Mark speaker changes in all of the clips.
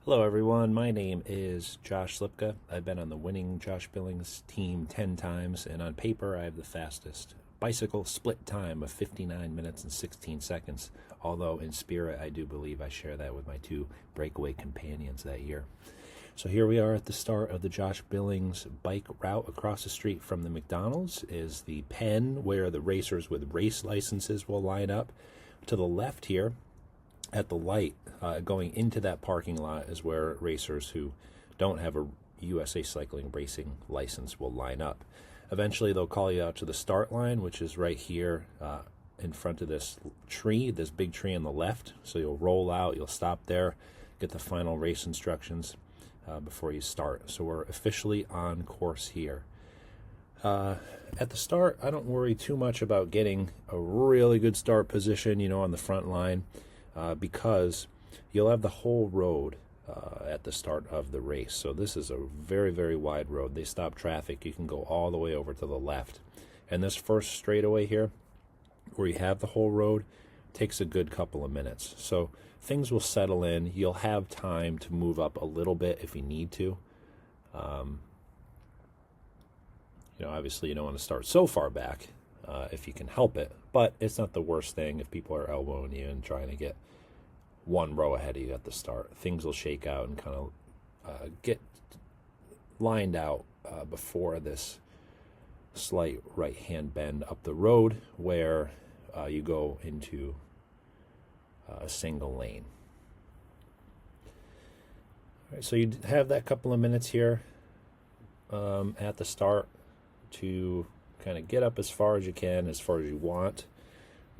Speaker 1: Hello everyone, my name is Josh Slipka. I've been on the winning Josh Billings team 10 times, and on paper I have the fastest bicycle split time of 59 minutes and 16 seconds, although in spirit I do believe I share that with my two breakaway companions that year. So here we are at the start of the Josh Billings bike route. Across the street from the McDonald's is the pen where the racers with race licenses will line up. To the left here, at the light going into that parking lot, is where racers who don't have a USA Cycling Racing license will line up. Eventually they'll call you out to the start line, which is right here in front of this tree, this big tree on the left. So you'll roll out, you'll stop there, get the final race instructions before you start. So we're officially on course here. At the start, I don't worry too much about getting a really good start position, on the front line. Because you'll have the whole road at the start of the race. So this is a very, very wide road. They stop traffic. You can go all the way over to the left. And this first straightaway here, where you have the whole road, takes a good couple of minutes. So things will settle in. You'll have time to move up a little bit if you need to. Obviously you don't want to start so far back if you can help it, but it's not the worst thing if people are elbowing you and trying to get one row ahead of you at the start. Things will shake out and kind of get lined out before this slight right-hand bend up the road where you go into a single lane. All right, so you have that couple of minutes here at the start to kind of get up as far as you can, as far as you want.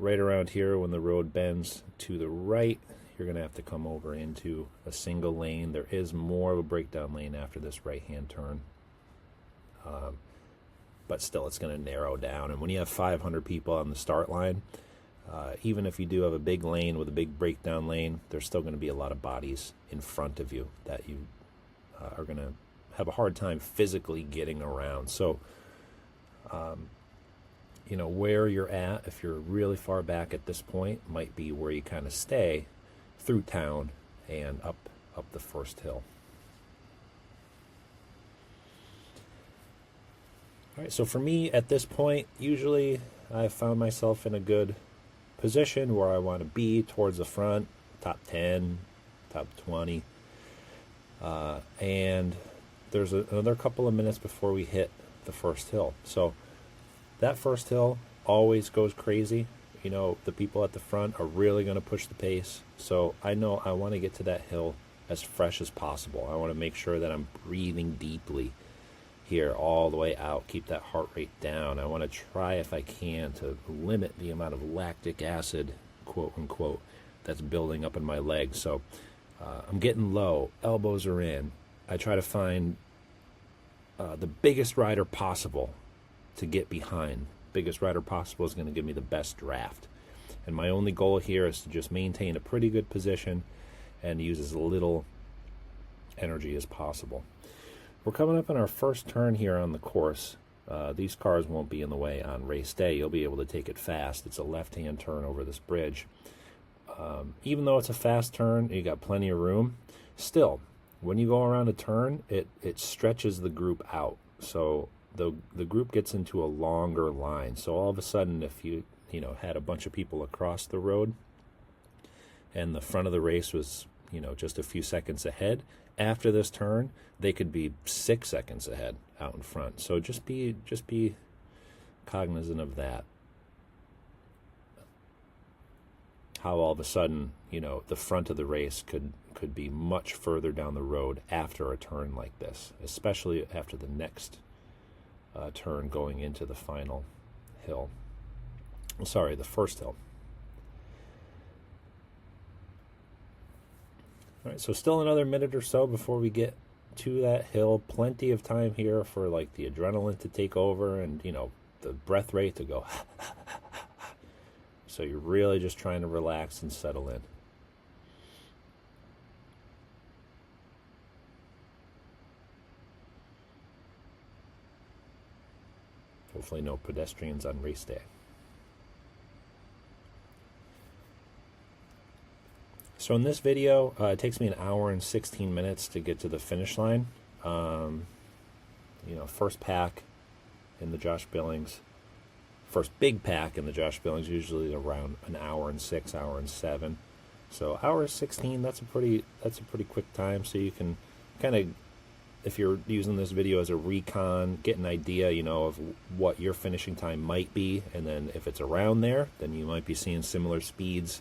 Speaker 1: Right around here, when the road bends to the right, you're going to have to come over into a single lane. There is more of a breakdown lane after this right-hand turn. But still, it's going to narrow down. And when you have 500 people on the start line, even if you do have a big lane with a big breakdown lane, there's still going to be a lot of bodies in front of you that you are going to have a hard time physically getting around. So, where you're at, if you're really far back at this point, might be where you kind of stay through town and up the first hill. All right, so for me at this point, usually I've found myself in a good position where I want to be towards the front, top 10, top 20. And there's another couple of minutes before we hit the first hill. So that first hill always goes crazy. The people at the front are really going to push the pace. So I know I want to get to that hill as fresh as possible. I want to make sure that I'm breathing deeply here all the way out, keep that heart rate down. I want to try, if I can, to limit the amount of lactic acid, quote unquote, that's building up in my legs. So I'm getting low, elbows are in. I try to find the biggest rider possible to get behind. Biggest rider possible is going to give me the best draft. And my only goal here is to just maintain a pretty good position and use as little energy as possible. We're coming up on our first turn here on the course. These cars won't be in the way on race day. You'll be able to take it fast. It's a left-hand turn over this bridge. Even though it's a fast turn, you got plenty of room. Still, when you go around a turn, it stretches the group out. So the group gets into a longer line. So all of a sudden, if you had a bunch of people across the road and the front of the race was just a few seconds ahead, after this turn they could be 6 seconds ahead out in front. So just be cognizant of that. How all of a sudden the front of the race could be much further down the road after a turn like this, especially after the next turn going into the final hill. Sorry, the first hill. All right, so still another minute or so before we get to that hill. Plenty of time here for like the adrenaline to take over and the breath rate to go. So you're really just trying to relax and settle in. Hopefully no pedestrians on race day. So in this video, it takes me an hour and 16 minutes to get to the finish line. First pack in the Josh Billings, first big pack in the Josh Billings, usually around an hour and 6, hour and 7. So hour 16, that's a pretty quick time. So you can kind of, if you're using this video as a recon, get an idea, of what your finishing time might be, and then if it's around there, then you might be seeing similar speeds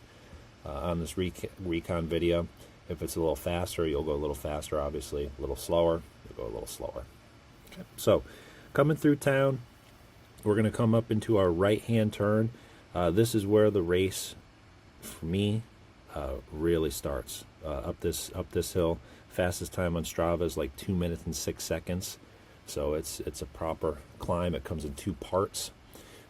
Speaker 1: on this recon video. If it's a little faster, you'll go a little faster, obviously. A little slower, you'll go a little slower. Okay. So, coming through town, we're going to come up into our right-hand turn. This is where the race, for me, really starts. Up this hill. Fastest time on Strava is like 2 minutes and 6 seconds. So it's a proper climb. It comes in 2 parts.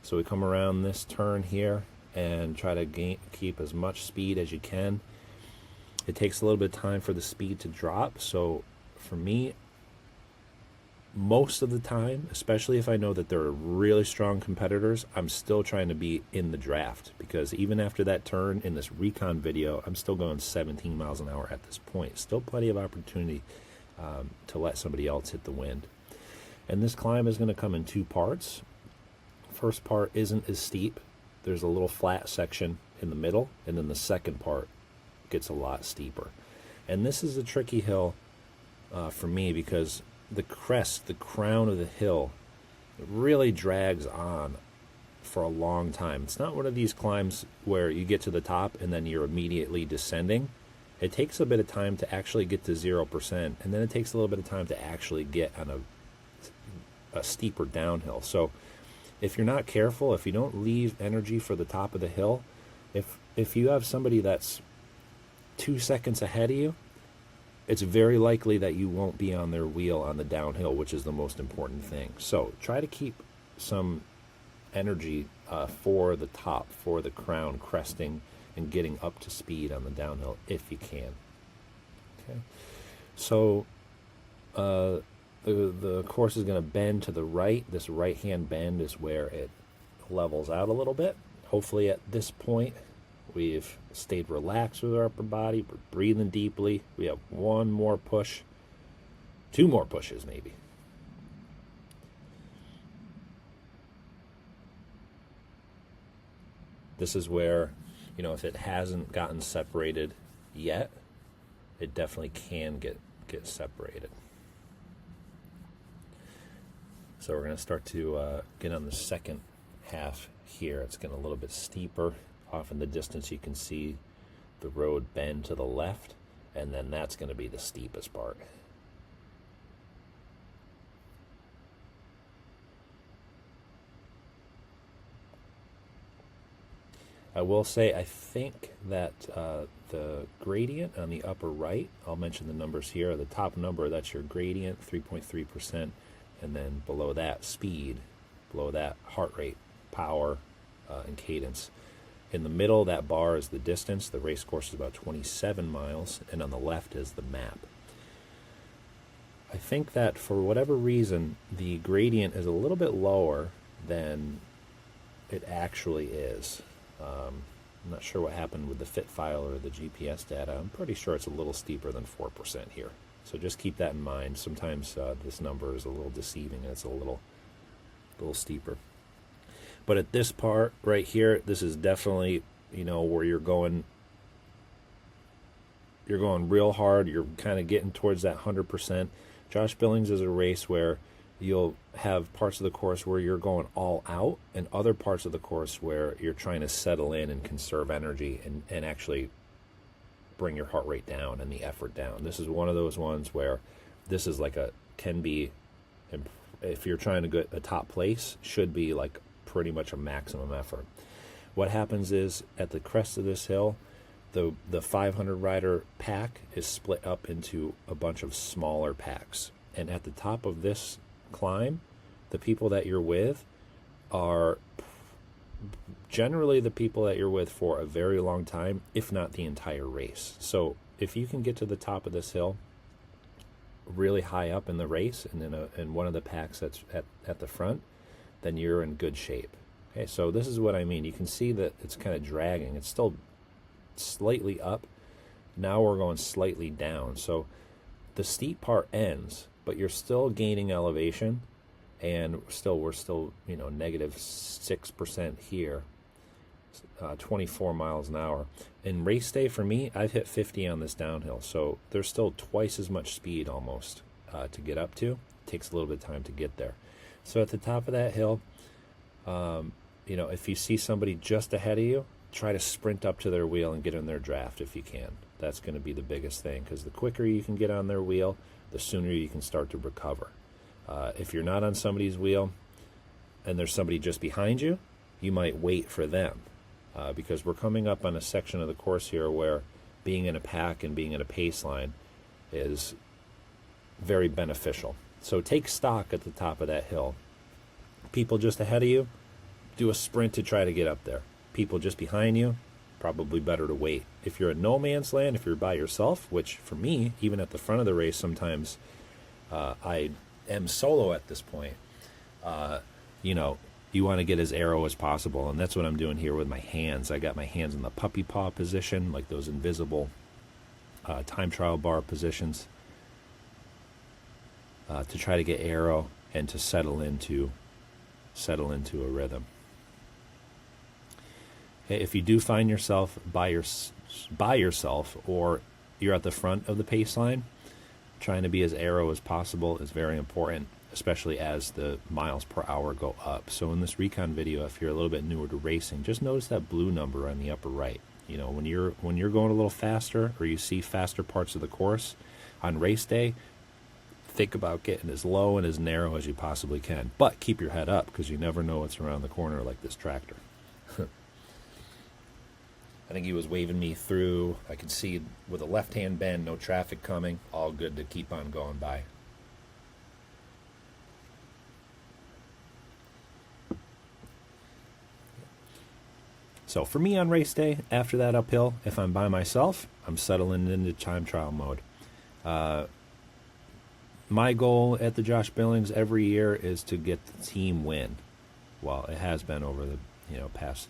Speaker 1: So we come around this turn here and try to keep as much speed as you can. It takes a little bit of time for the speed to drop. So for me, most of the time, especially if I know that there are really strong competitors, I'm still trying to be in the draft, because even after that turn in this recon video, I'm still going 17 miles an hour at this point. Still plenty of opportunity to let somebody else hit the wind. And this climb is going to come in 2 parts. First part isn't as steep. There's a little flat section in the middle, and then the second part gets a lot steeper. And this is a tricky hill for me, because the crest, the crown of the hill, it really drags on for a long time. It's not one of these climbs where you get to the top and then you're immediately descending. It takes a bit of time to actually get to 0%, and then it takes a little bit of time to actually get on a steeper downhill. So if you're not careful, if you don't leave energy for the top of the hill, if you have somebody that's 2 seconds ahead of you, it's very likely that you won't be on their wheel on the downhill, which is the most important thing. So try to keep some energy for the top, for the crown, cresting and getting up to speed on the downhill if you can. Okay. So the course is going to bend to the right. This right-hand bend is where it levels out a little bit. Hopefully at this point, we've stayed relaxed with our upper body. We're breathing deeply. We have 1 more push. 2 more pushes, maybe. This is where, if it hasn't gotten separated yet, it definitely can get separated. So we're going to start to get on the second half here. It's getting a little bit steeper. Off in the distance, you can see the road bend to the left, and then that's going to be the steepest part. I will say, I think that the gradient on the upper right, I'll mention the numbers here. The top number, that's your gradient, 3.3%, and then below that, speed, below that, heart rate, power, and cadence. In the middle, that bar is the distance. The race course is about 27 miles, and on the left is the map. I think that for whatever reason, the gradient is a little bit lower than it actually is. I'm not sure what happened with the fit file or the GPS data. I'm pretty sure it's a little steeper than 4% here. So just keep that in mind. Sometimes this number is a little deceiving, and it's a little steeper. But at this part right here, this is definitely, where you're going real hard. You're kind of getting towards that 100%. Josh Billings is a race where you'll have parts of the course where you're going all out, and other parts of the course where you're trying to settle in and conserve energy and actually bring your heart rate down and the effort down. This is one of those ones where this is can be, if you're trying to get a top place, should be like pretty much a maximum effort. What happens is at the crest of this hill, the 500 rider pack is split up into a bunch of smaller packs, and at the top of this climb, the people that you're with are generally the people that you're with for a very long time, if not the entire race. So if you can get to the top of this hill really high up in the race, and then in one of the packs that's at the front, then you're in good shape. Okay, so this is what I mean. You can see that it's kind of dragging. It's still slightly up, Now we're going slightly down. So the steep part ends, but you're still gaining elevation, and we're still negative 6% here, 24 miles an hour. In race day for me, I've hit 50 on this downhill, so there's still twice as much speed almost to get up to. It takes a little bit of time to get there. So at the top of that hill, if you see somebody just ahead of you, try to sprint up to their wheel and get in their draft if you can. That's going to be the biggest thing, because the quicker you can get on their wheel, the sooner you can start to recover. If you're not on somebody's wheel and there's somebody just behind you, you might wait for them, because we're coming up on a section of the course here where being in a pack and being in a pace line is very beneficial. So take stock at the top of that hill. People just ahead of you, do a sprint to try to get up there. People just behind you, probably better to wait. If you're in no man's land, if you're by yourself, which for me, even at the front of the race, sometimes I am solo at this point, you want to get as aero as possible, and that's what I'm doing here with my hands. I got my hands in the puppy paw position, like those invisible time trial bar positions, to try to get aero and to settle into a rhythm. If you do find yourself by yourself, or you're at the front of the pace line, trying to be as aero as possible is very important, especially as the miles per hour go up. So in this Recon video, if you're a little bit newer to racing, just notice that blue number on the upper right. When you're going a little faster, or you see faster parts of the course on race day, think about getting as low and as narrow as you possibly can. But keep your head up, because you never know what's around the corner, like this tractor. I think he was waving me through. I could see with a left-hand bend, no traffic coming, all good to keep on going by. So for me on race day, after that uphill, if I'm by myself, I'm settling into time trial mode. My goal at the Josh Billings every year is to get the team win. Well, it has been over the past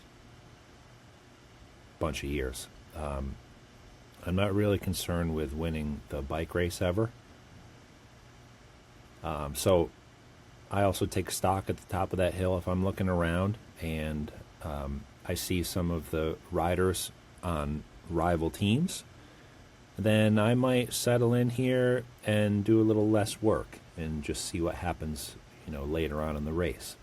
Speaker 1: bunch of years. I'm not really concerned with winning the bike race ever. So I also take stock at the top of that hill if I'm looking around and I see some of the riders on rival teams. Then I might settle in here and do a little less work and just see what happens, later on in the race.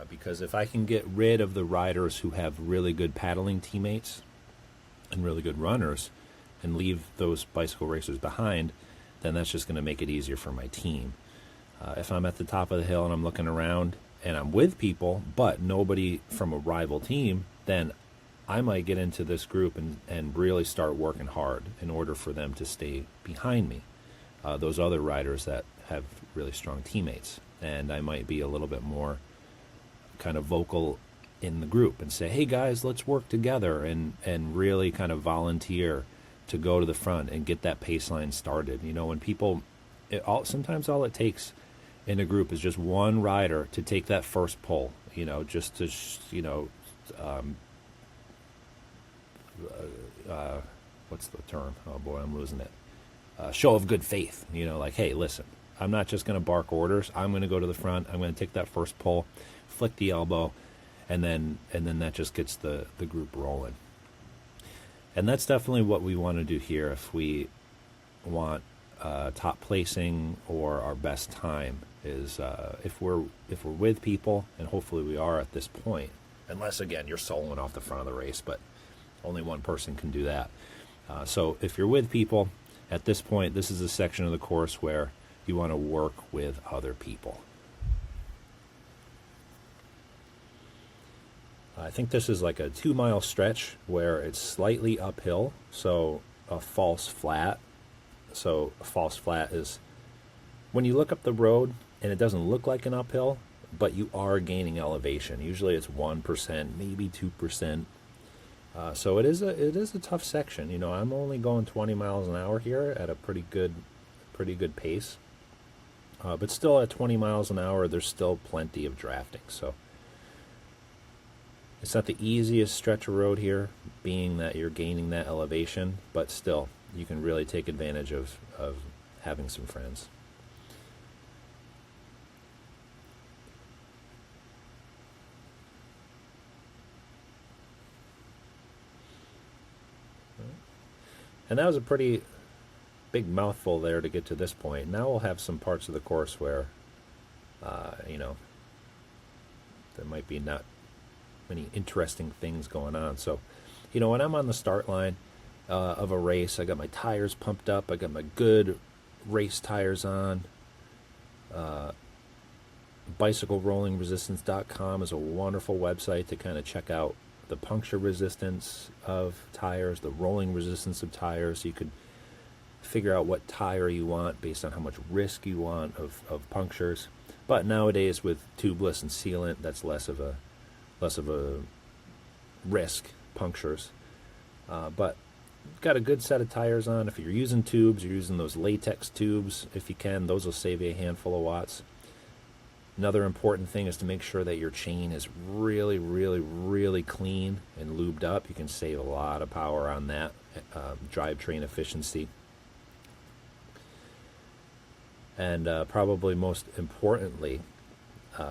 Speaker 1: Because if I can get rid of the riders who have really good paddling teammates and really good runners and leave those bicycle racers behind, then that's just going to make it easier for my team. If I'm at the top of the hill and I'm looking around and I'm with people, but nobody from a rival team, then I might get into this group and really start working hard in order for them to stay behind me, those other riders that have really strong teammates. And I might be a little bit more kind of vocal in the group and say, hey guys, let's work together, and really kind of volunteer to go to the front and get that pace line started. When people, sometimes all it takes in a group is just one rider to take that first pull, just to, what's the term? Oh boy, I'm losing it. Show of good faith, like, hey, listen, I'm not just going to bark orders. I'm going to go to the front. I'm going to take that first pull, flick the elbow, and then that just gets the group rolling. And that's definitely what we want to do here if we want top placing or our best time, is if we're with people, and hopefully we are at this point, unless again you're soloing off the front of the race, but only one person can do that. So if you're with people at this point, this is a section of the course where you want to work with other people. I think this is like a 2-mile stretch where it's slightly uphill, so a false flat. So a false flat is when you look up the road and it doesn't look like an uphill, but you are gaining elevation. Usually it's 1%, maybe 2%. So it is a tough section. I'm only going 20 miles an hour here at a pretty good pace. But still at 20 miles an hour, there's still plenty of drafting. So It's not the easiest stretch of road here, being that you're gaining that elevation, but still, you can really take advantage of having some friends. And that was a pretty big mouthful there to get to this point. Now we'll have some parts of the course where, there might be not many interesting things going on. So, when I'm on the start line of a race, I got my tires pumped up, I got my good race tires on. BicycleRollingResistance.com is a wonderful website to kind of check out the puncture resistance of tires, the rolling resistance of tires. You could figure out what tire you want based on how much risk you want of punctures. But nowadays with tubeless and sealant, that's less of a risk, punctures. But got a good set of tires on. If you're using tubes, you're using those latex tubes. If you can, those will save you a handful of watts. Another important thing is to make sure that your chain is really, really, really clean and lubed up. You can save a lot of power on that, drivetrain efficiency. And probably most importantly,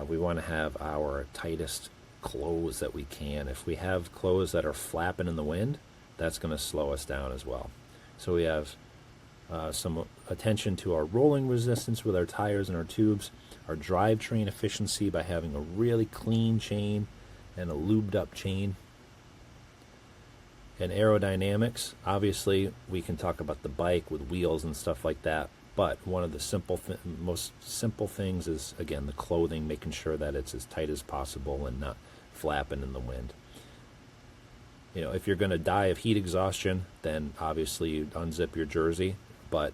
Speaker 1: we want to have our tightest clothes that we can. If we have clothes that are flapping in the wind, that's going to slow us down as well. So we have some attention to our rolling resistance with our tires and our tubes, our drivetrain efficiency by having a really clean chain and a lubed up chain. And aerodynamics, obviously we can talk about the bike with wheels and stuff like that, but one of the most simple things is, again, the clothing, making sure that it's as tight as possible and not flapping in the wind. If you're going to die of heat exhaustion, then obviously you unzip your jersey, but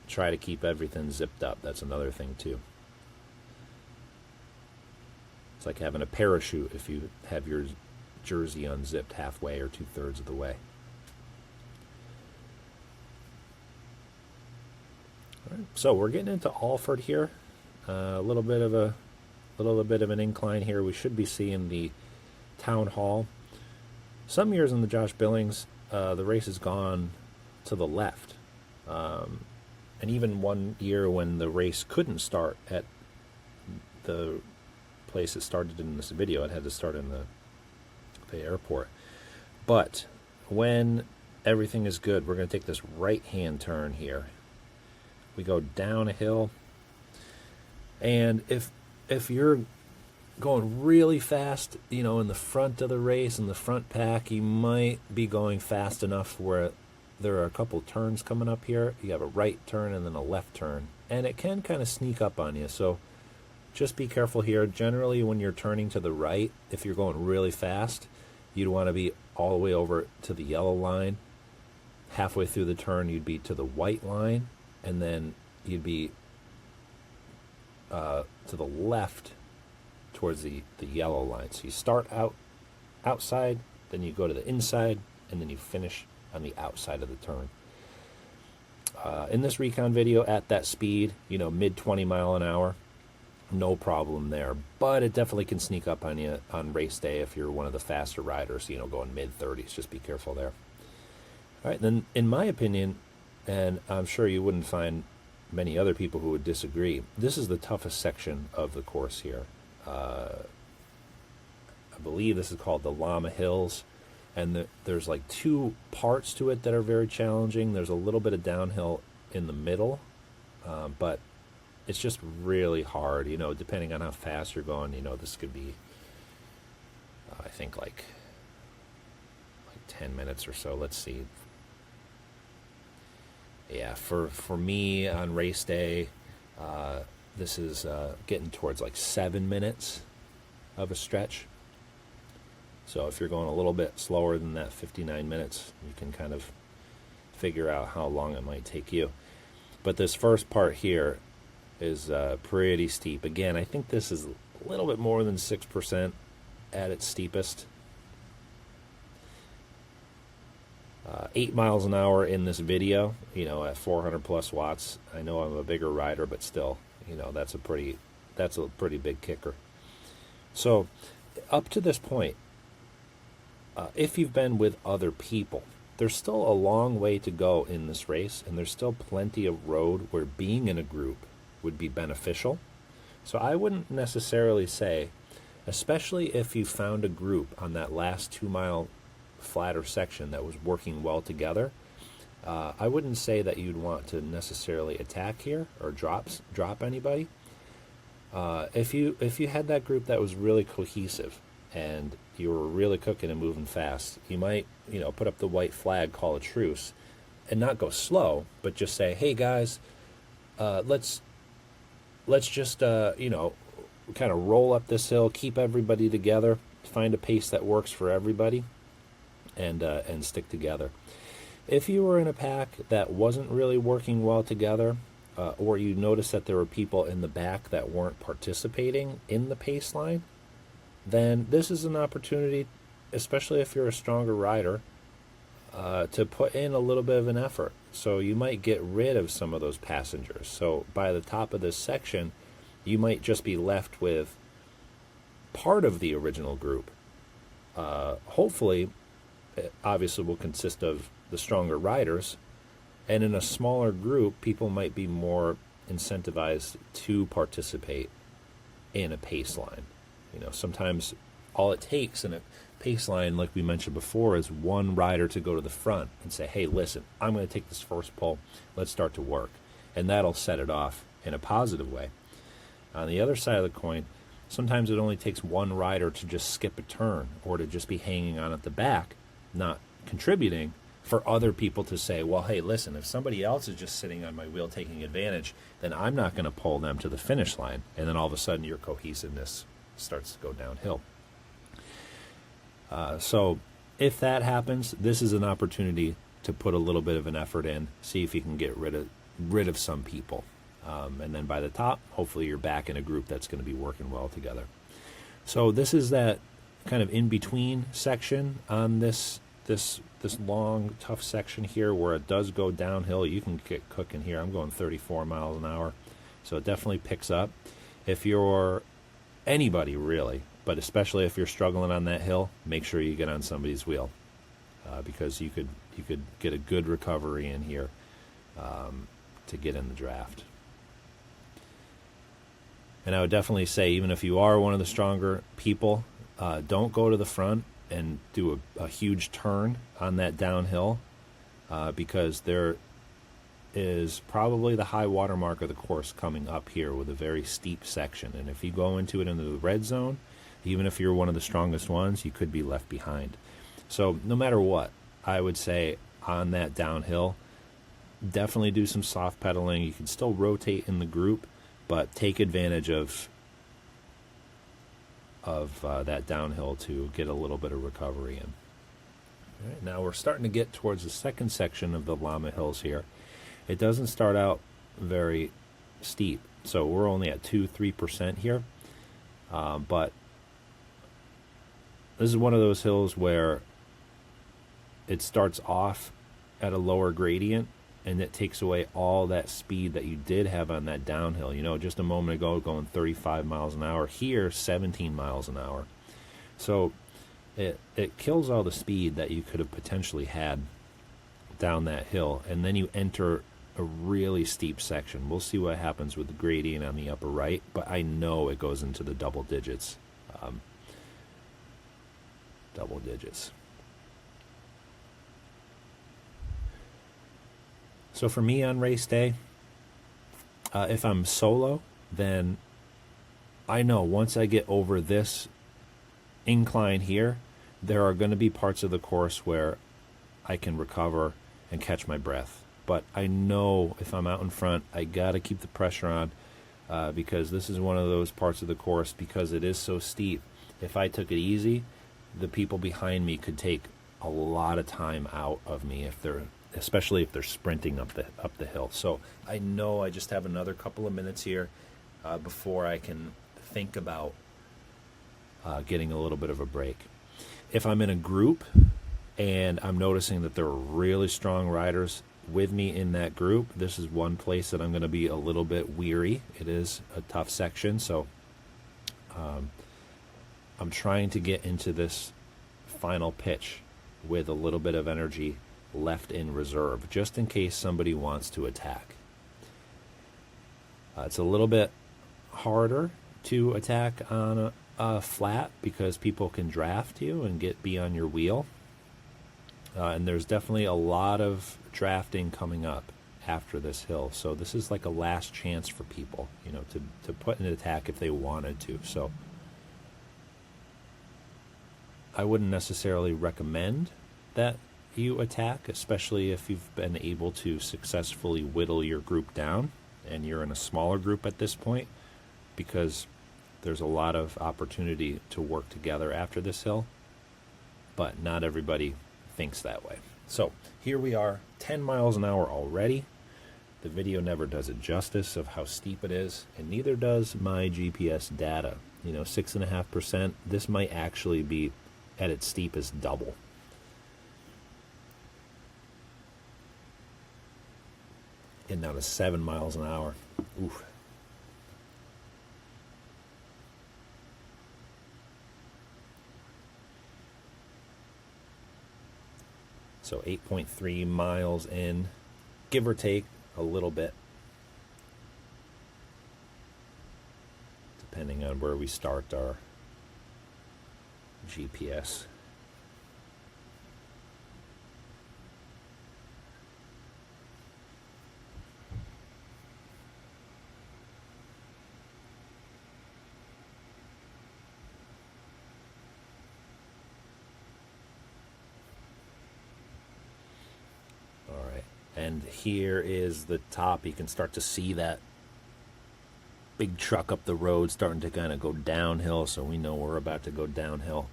Speaker 1: try to keep everything zipped up. That's another thing too. It's like having a parachute if you have your jersey unzipped halfway or 2/3 of the way. All right, so we're getting into Alford here. A little bit of an incline here. We should be seeing the town hall. Some years in the Josh Billings, the race has gone to the left. And even one year when the race couldn't start at the place it started in this video, it had to start in the airport. But when everything is good, we're going to take this right-hand turn here. We go down a hill. And if you're going really fast, in the front of the race, in the front pack, you might be going fast enough where there are a couple turns coming up here. You have a right turn and then a left turn, and it can kind of sneak up on you. So just be careful here. Generally, when you're turning to the right, if you're going really fast, you'd want to be all the way over to the yellow line. Halfway through the turn, you'd be to the white line, and then you'd be to the left towards the yellow line. So you start outside, then you go to the inside, and then you finish on the outside of the turn. In this Recon video, at that speed, mid 20 mile an hour, no problem there. But it definitely can sneak up on you on race day if you're one of the faster riders, going mid 30s. Just be careful there. All right, then in my opinion, and I'm sure you wouldn't find many other people who would disagree, this is the toughest section of the course here. I believe this is called the Llama Hills, and there's like two parts to it that are very challenging. There's a little bit of downhill in the middle, but it's just really hard, depending on how fast you're going. This could be, I think, like 10 minutes or so. Let's see. Yeah, for me on race day, this is getting towards like 7 minutes of a stretch. So if you're going a little bit slower than that 59 minutes, you can kind of figure out how long it might take you. But this first part here is pretty steep. Again, I think this is a little bit more than 6% at its steepest. 8 miles an hour in this video, at 400 plus watts. I know I'm a bigger rider, but still, that's a pretty big kicker. So up to this point, if you've been with other people, there's still a long way to go in this race, and there's still plenty of road where being in a group would be beneficial. So I wouldn't necessarily say, especially if you found a group on that last 2-mile flatter section that was working well together, I wouldn't say that you'd want to necessarily attack here or drop anybody. If you had that group that was really cohesive and you were really cooking and moving fast, you might put up the white flag, call a truce, and not go slow, but just say, hey guys, let's just kind of roll up this hill, keep everybody together, find a pace that works for everybody, and stick together. If you were in a pack that wasn't really working well together, or you noticed that there were people in the back that weren't participating in the pace line, then this is an opportunity, especially if you're a stronger rider, to put in a little bit of an effort. So you might get rid of some of those passengers. So by the top of this section, you might just be left with part of the original group. Hopefully, it obviously will consist of the stronger riders, and in a smaller group, people might be more incentivized to participate in a pace line. Sometimes all it takes in a pace line, like we mentioned before, is one rider to go to the front and say, hey, listen, I'm going to take this first pull. Let's start to work. And that'll set it off in a positive way. On the other side of the coin, sometimes it only takes one rider to just skip a turn or to just be hanging on at the back, not contributing, for other people to say, well, hey, listen, if somebody else is just sitting on my wheel taking advantage, then I'm not going to pull them to the finish line. And then all of a sudden your cohesiveness starts to go downhill. So if that happens, this is an opportunity to put a little bit of an effort in, see if you can get rid of some people. And then by the top, hopefully you're back in a group that's going to be working well together. So this is that kind of in-between section on this long, tough section here where it does go downhill. You can get cooking here. I'm going 34 miles an hour. So it definitely picks up. If you're anybody really, but especially if you're struggling on that hill, make sure you get on somebody's wheel, because you could get a good recovery in here to get in the draft. And I would definitely say, even if you are one of the stronger people, don't go to the front and do a huge turn on that downhill, because there is probably the high water mark of the course coming up here with a very steep section. And if you go into it into the red zone, even if you're one of the strongest ones, you could be left behind. So no matter what, I would say on that downhill, definitely do some soft pedaling. You can still rotate in the group, but take advantage of that downhill to get a little bit of recovery in. All right, now we're starting to get towards the second section of the Llama Hills here. It doesn't start out very steep, so we're only at 2-3% here, but this is one of those hills where it starts off at a lower gradient, and it takes away all that speed that you did have on that downhill. Just a moment ago, going 35 miles an hour. Here, 17 miles an hour. So it kills all the speed that you could have potentially had down that hill. And then you enter a really steep section. We'll see what happens with the gradient on the upper right, but I know it goes into the double digits. Double digits. So for me on race day, if I'm solo, then I know once I get over this incline here, there are going to be parts of the course where I can recover and catch my breath. But I know if I'm out in front, I got to keep the pressure on, because this is one of those parts of the course, because it is so steep. If I took it easy, the people behind me could take a lot of time out of me, especially if they're sprinting up the hill. So I know I just have another couple of minutes here before I can think about getting a little bit of a break. If I'm in a group and I'm noticing that there are really strong riders with me in that group, this is one place that I'm going to be a little bit weary. It is a tough section, so I'm trying to get into this final pitch with a little bit of energy left in reserve, just in case somebody wants to attack. It's a little bit harder to attack on a flat because people can draft you and be on your wheel. And there's definitely a lot of drafting coming up after this hill. So this is like a last chance for people, to put an attack if they wanted to. So I wouldn't necessarily recommend that you attack, especially if you've been able to successfully whittle your group down and you're in a smaller group at this point, because there's a lot of opportunity to work together after this hill, but not everybody thinks that way. So here we are, 10 miles an hour already. The video never does it justice of how steep it is, and neither does my GPS data. 6.5%, this might actually be at its steepest double. Getting down to 7 miles an hour. Oof. So 8.3 miles in, give or take a little bit, depending on where we start our GPS. And here is the top. You can start to see that big truck up the road starting to kind of go downhill, so we know we're about to go downhill.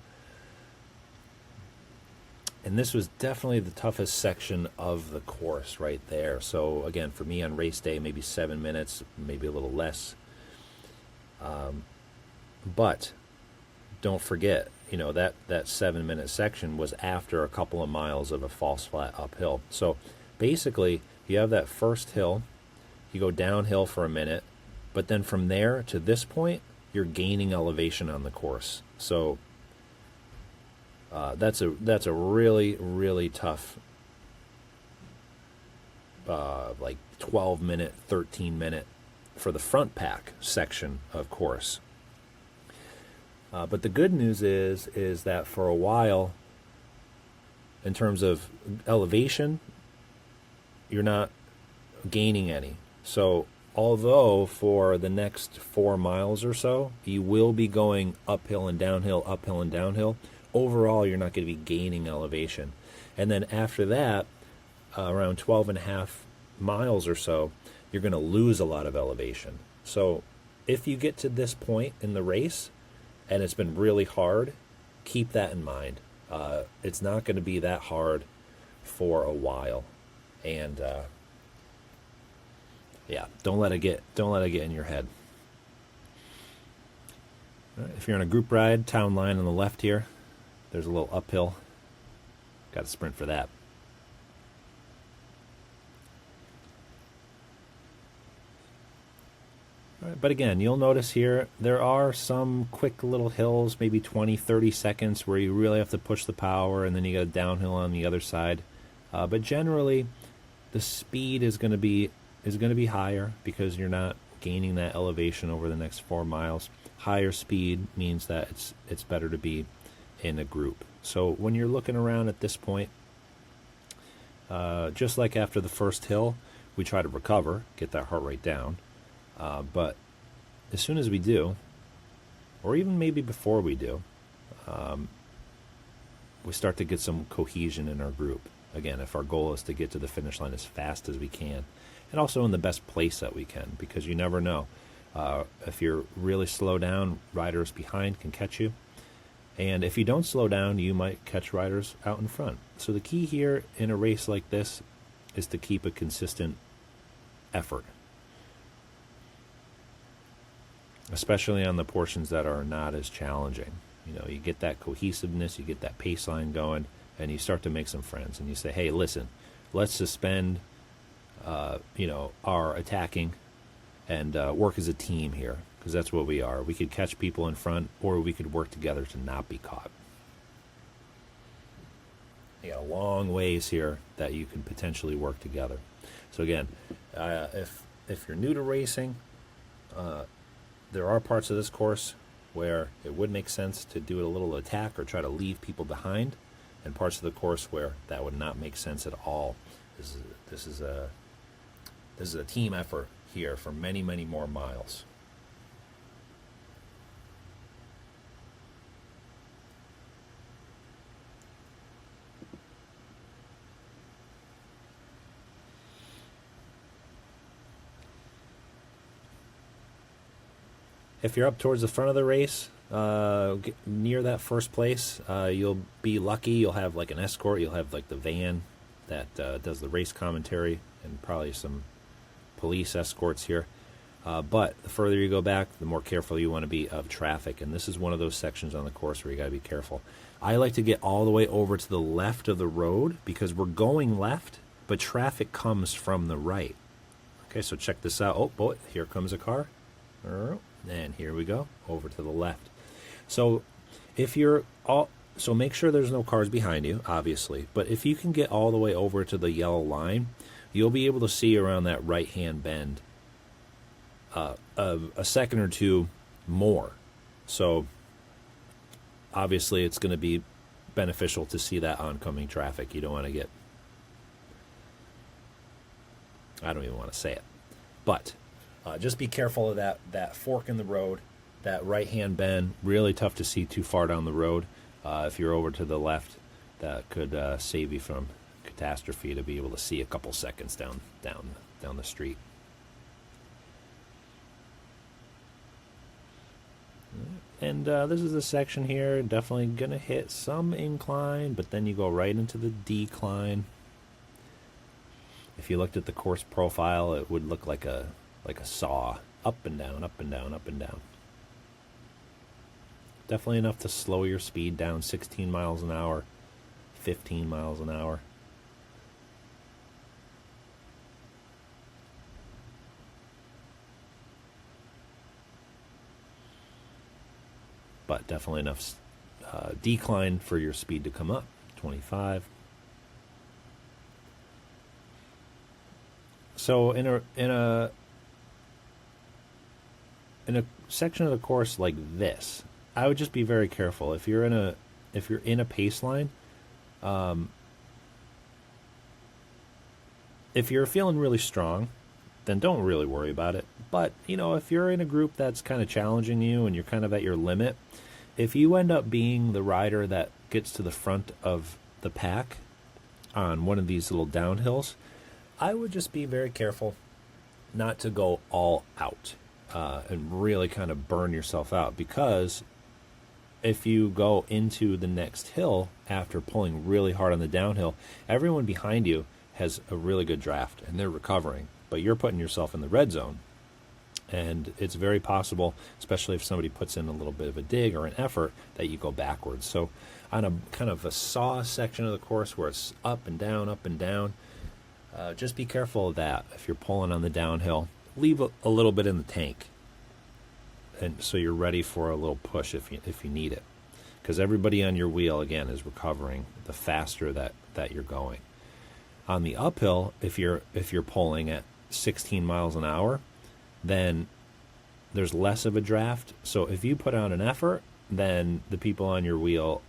Speaker 1: And this was definitely the toughest section of the course right there. So again, for me on race day, maybe 7 minutes, maybe a little less. But don't forget, that 7 minute section was after a couple of miles of a false flat uphill. So basically, you have that first hill, you go downhill for a minute, but then from there to this point, you're gaining elevation on the course. So that's a really, really tough, like 12 minute, 13 minute for the front pack section of course. But the good news is that for a while, in terms of elevation, you're not gaining any. So although for the next 4 miles or so, you will be going uphill and downhill, overall you're not going to be gaining elevation. And then after that, around 12.5 miles or so, you're going to lose a lot of elevation. So if you get to this point in the race and it's been really hard, keep that in mind. It's not going to be that hard for a while. And don't let it get in your head. All right, if you're on a group ride, town line on the left here, there's a little uphill. Got to sprint for that. All right, but again, you'll notice here there are some quick little hills, maybe 20-30 seconds, where you really have to push the power, and then you got a downhill on the other side. But generally, the speed is going to be higher because you're not gaining that elevation over the next 4 miles. Higher speed means that it's better to be in a group. So when you're looking around at this point, just like after the first hill, we try to recover, get that heart rate down. But as soon as we do, or even maybe before we do, we start to get some cohesion in our group. Again, if our goal is to get to the finish line as fast as we can, and also in the best place that we can, because you never know. If you're really slow down, riders behind can catch you. And if you don't slow down, you might catch riders out in front. So the key here in a race like this is to keep a consistent effort, especially on the portions that are not as challenging. You get that cohesiveness, you get that pace line going, and you start to make some friends, and you say, hey, listen, let's suspend, our attacking and work as a team here, because that's what we are. We could catch people in front, or we could work together to not be caught. You got a long ways here that you can potentially work together. So again, if you're new to racing, there are parts of this course where it would make sense to do a little attack or try to leave people behind, and parts of the course where that would not make sense at all. This is a team effort here for many, many more miles. If you're up towards the front of the race, near that first place, you'll be lucky. You'll have like an escort. You'll have like the van that does the race commentary, and probably some police escorts here. But the further you go back, the more careful you want to be of traffic. And this is one of those sections on the course where you got to be careful. I like to get all the way over to the left of the road because we're going left, but traffic comes from the right. Okay, so check this out. Oh, boy, here comes a car. And here we go, over to the left. So if you're all, so make sure there's no cars behind you, obviously. But if you can get all the way over to the yellow line, you'll be able to see around that right-hand bend a second or two more. So obviously it's going to be beneficial to see that oncoming traffic. You don't want to get, I don't even want to say it, but just be careful of that fork in the road, that right-hand bend. Really tough to see too far down the road. If you're over to the left, that could save you from catastrophe to be able to see a couple seconds down the street. And this is the section here, definitely going to hit some incline, but then you go right into the decline. If you looked at the course profile, it would look like a saw, up and down, up and down, up and down. Definitely enough to slow your speed down 16 miles an hour, 15 miles an hour. But definitely enough decline for your speed to come up, 25. So in a section of the course like this, I would just be very careful. If you're in a pace line, if you're feeling really strong, then don't really worry about it. But if you're in a group that's kind of challenging you and you're kind of at your limit, if you end up being the rider that gets to the front of the pack on one of these little downhills, I would just be very careful not to go all out and really kind of burn yourself out, because if you go into the next hill after pulling really hard on the downhill, everyone behind you has a really good draft and they're recovering, but you're putting yourself in the red zone. And it's very possible, especially if somebody puts in a little bit of a dig or an effort, that you go backwards. So on a kind of a saw section of the course where it's up and down, just be careful of that. If you're pulling on the downhill, leave a little bit in the tank, and so you're ready for a little push if you need it, because everybody on your wheel again is recovering the faster that you're going. On the uphill, if you're pulling at 16 miles an hour, then there's less of a draft. So if you put on an effort, then the people on your wheel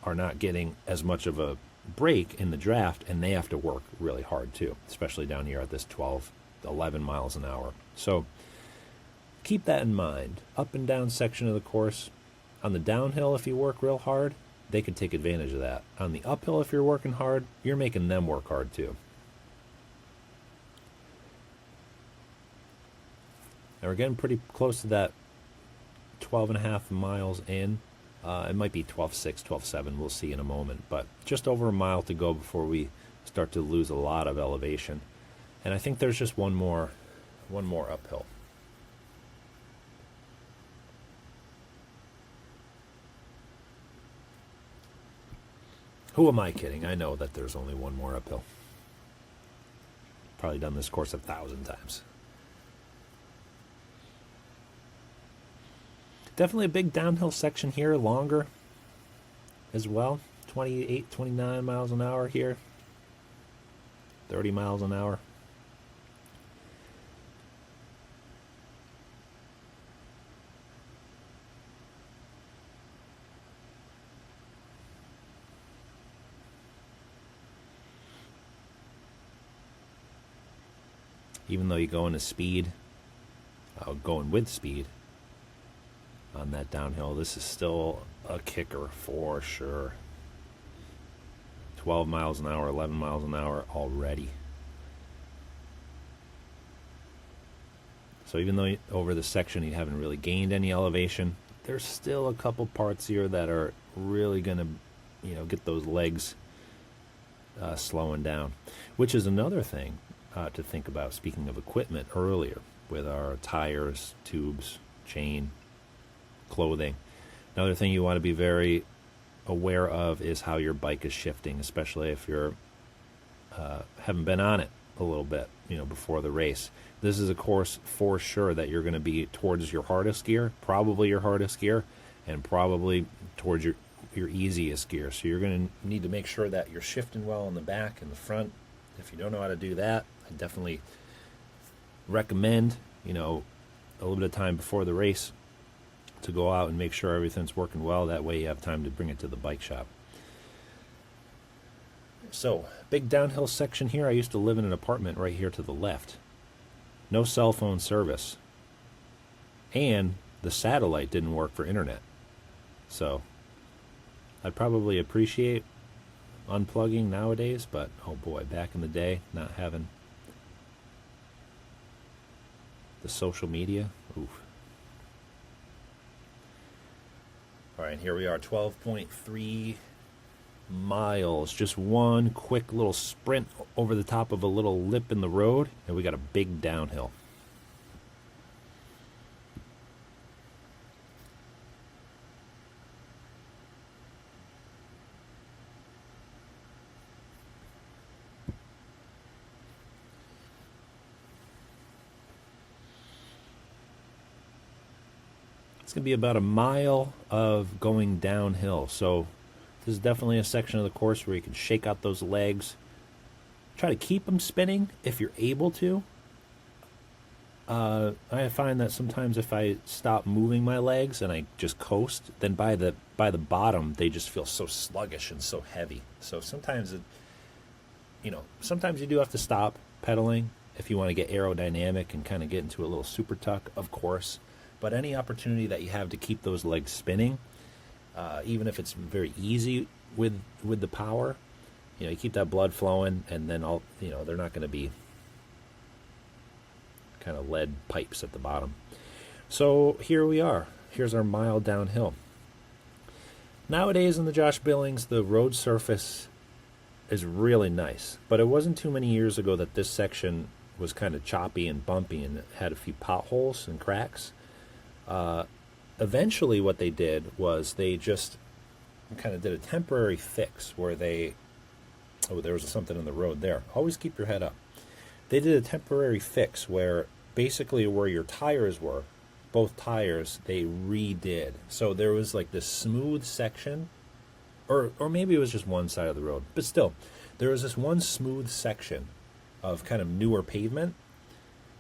Speaker 1: are not getting as much of a break in the draft, and they have to work really hard too, especially down here at this 11 miles an hour. So keep that in mind. Up and down section of the course. On the downhill, if you work real hard, they can take advantage of that. On the uphill, if you're working hard, you're making them work hard too. Now we're getting pretty close to that 12.5 miles in. It might be 12.6, 12.7. We'll see in a moment. But just over a mile to go before we start to lose a lot of elevation. And I think there's just one more uphill. Who am I kidding? I know that there's only one more uphill. Probably done this course 1,000 times. Definitely a big downhill section here, longer as well. 28, 29 miles an hour here. 30 miles an hour. Even though you go into speed, going with speed on that downhill, this is still a kicker for sure. 12 miles an hour, 11 miles an hour already. So even though over the section you haven't really gained any elevation, there's still a couple parts here that are really going to, get those legs slowing down, which is another thing to think about, speaking of equipment earlier, with our tires, tubes, chain, clothing. Another thing you want to be very aware of is how your bike is shifting, especially if you're haven't been on it a little bit, before the race. This is a course for sure that you're going to be towards your hardest gear, probably your hardest gear, and probably towards your easiest gear. So you're going to need to make sure that you're shifting well in the back and the front. If you don't know how to do that, I definitely recommend, a little bit of time before the race to go out and make sure everything's working well. That way you have time to bring it to the bike shop. So, big downhill section here. I used to live in an apartment right here to the left. No cell phone service. And the satellite didn't work for internet. So, I'd probably appreciate unplugging nowadays, but oh boy, back in the day, not having the social media, oof. All right, here we are, 12.3 miles. Just one quick little sprint over the top of a little lip in the road, and we got a big downhill. It's going to be about a mile of going downhill. So this is definitely a section of the course where you can shake out those legs. Try to keep them spinning if you're able to. I find that sometimes if I stop moving my legs and I just coast, then by the bottom they just feel so sluggish and so heavy. So sometimes sometimes you do have to stop pedaling if you want to get aerodynamic and kind of get into a little super tuck, of course. But any opportunity that you have to keep those legs spinning, even if it's very easy with the power, you keep that blood flowing, and then they're not going to be kind of lead pipes at the bottom. So here we are. Here's our mile downhill. Nowadays in the Josh Billings, the road surface is really nice, but it wasn't too many years ago that this section was kind of choppy and bumpy and had a few potholes and cracks. Eventually what they did was they just kind of did a temporary fix where there was something in the road there. Always keep your head up. They did a temporary fix where basically where your tires were, both tires, they redid. So there was like this smooth section, or maybe it was just one side of the road, but still, there was this one smooth section of kind of newer pavement.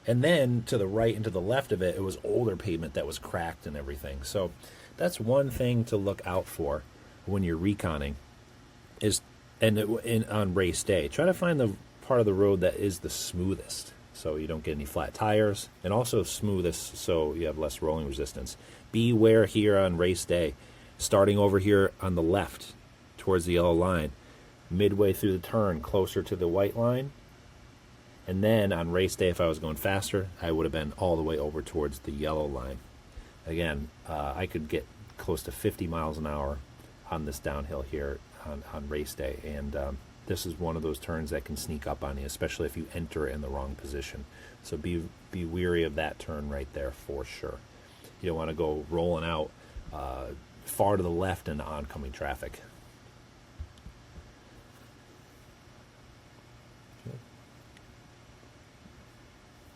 Speaker 1: And then to the right and to the left of it, it was older pavement that was cracked and everything. So that's one thing to look out for when you're reconning on race day. Try to find the part of the road that is the smoothest so you don't get any flat tires, and also smoothest so you have less rolling resistance. Beware here on race day, starting over here on the left towards the yellow line, midway through the turn closer to the white line. And then on race day, if I was going faster, I would have been all the way over towards the yellow line. Again, I could get close to 50 miles an hour on this downhill here on race day. And this is one of those turns that can sneak up on you, especially if you enter in the wrong position. So be wary of that turn right there for sure. You don't want to go rolling out far to the left into oncoming traffic.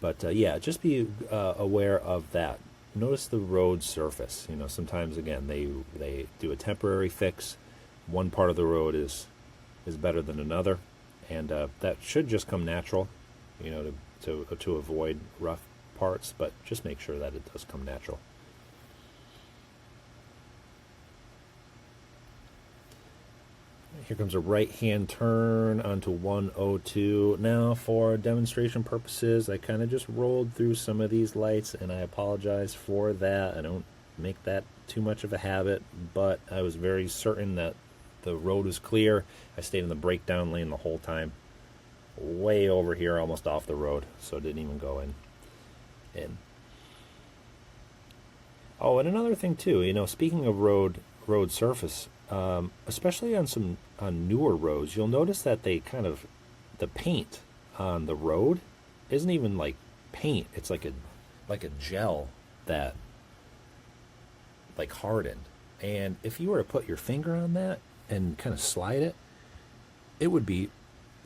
Speaker 1: But yeah, just be aware of that. Notice the road surface. Sometimes again they do a temporary fix, one part of the road is better than another, and that should just come natural, to avoid rough parts, but just make sure that it does come natural. Here comes a right-hand turn onto 102. Now, for demonstration purposes, I kind of just rolled through some of these lights, and I apologize for that. I don't make that too much of a habit, but I was very certain that the road was clear. I stayed in the breakdown lane the whole time, way over here, almost off the road, so I didn't even go in. Oh, and another thing too, speaking of road surface, especially on newer roads, you'll notice that the paint on the road isn't even like paint. It's like a gel that like hardened. And if you were to put your finger on that and kind of slide it,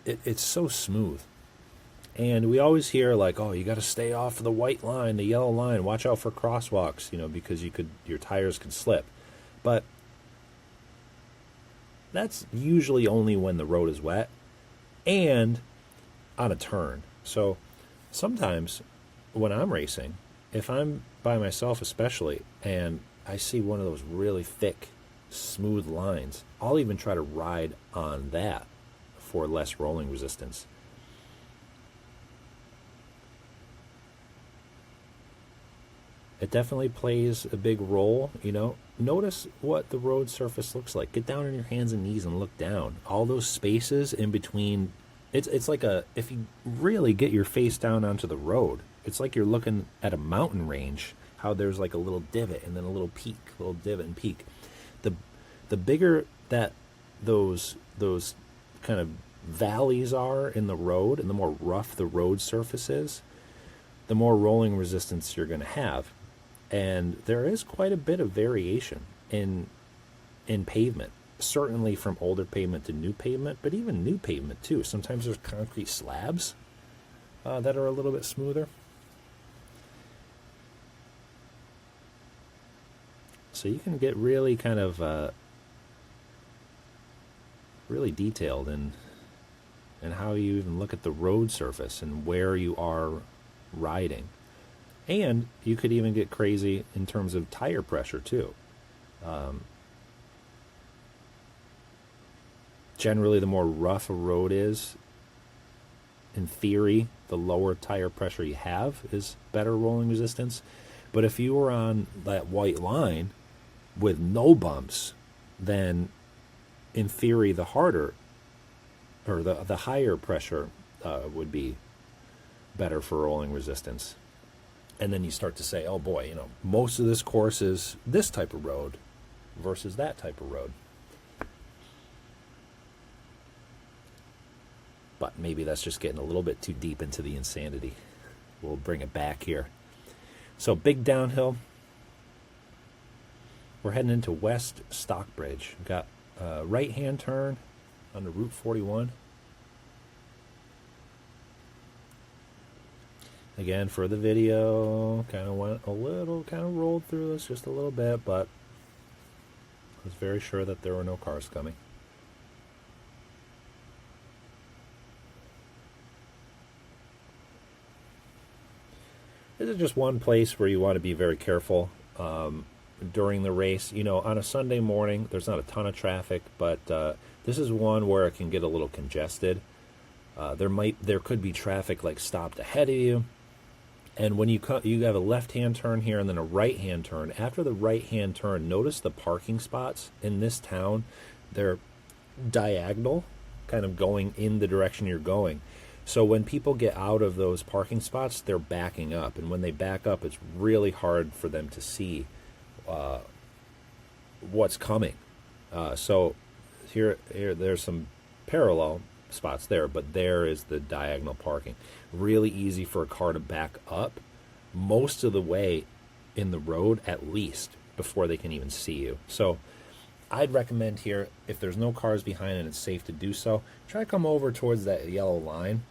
Speaker 1: it's so smooth. And we always hear like, oh, you got to stay off the white line, the yellow line, watch out for crosswalks, because your tires can slip. But that's usually only when the road is wet and on a turn. So sometimes when I'm racing, if I'm by myself especially, and I see one of those really thick, smooth lines, I'll even try to ride on that for less rolling resistance. It definitely plays a big role, Notice what the road surface looks like. Get down on your hands and knees and look down. All those spaces in between, it's like if you really get your face down onto the road, it's like you're looking at a mountain range, how there's like a little divot and then a little peak, little divot and peak. The bigger that those kind of valleys are in the road and the more rough the road surface is, the more rolling resistance you're going to have. And there is quite a bit of variation in pavement, certainly from older pavement to new pavement, but even new pavement too. Sometimes there's concrete slabs that are a little bit smoother. So you can get really kind of really detailed in how you even look at the road surface and where you are riding. And you could even get crazy in terms of tire pressure, too. Generally, the more rough a road is, in theory, the lower tire pressure you have is better rolling resistance. But if you were on that white line with no bumps, then in theory, the harder or the higher pressure would be better for rolling resistance. And then you start to say, oh boy, most of this course is this type of road versus that type of road. But maybe that's just getting a little bit too deep into the insanity. We'll bring it back here. So big downhill. We're heading into West Stockbridge. We've got a right-hand turn on the Route 41. Again, for the video, kind of rolled through this just a little bit, but I was very sure that there were no cars coming. This is just one place where you want to be very careful during the race. On a Sunday morning, there's not a ton of traffic, but this is one where it can get a little congested. There could be traffic like stopped ahead of you. And when you have a left-hand turn here and then a right-hand turn. After the right-hand turn, notice the parking spots in this town. They're diagonal, kind of going in the direction you're going. So when people get out of those parking spots, they're backing up. And when they back up, it's really hard for them to see what's coming. So here there's some parallel spots there, but there is the diagonal parking. Really easy for a car to back up most of the way in the road, at least, before they can even see you. So I'd recommend here, if there's no cars behind and it's safe to do so, try to come over towards that yellow line.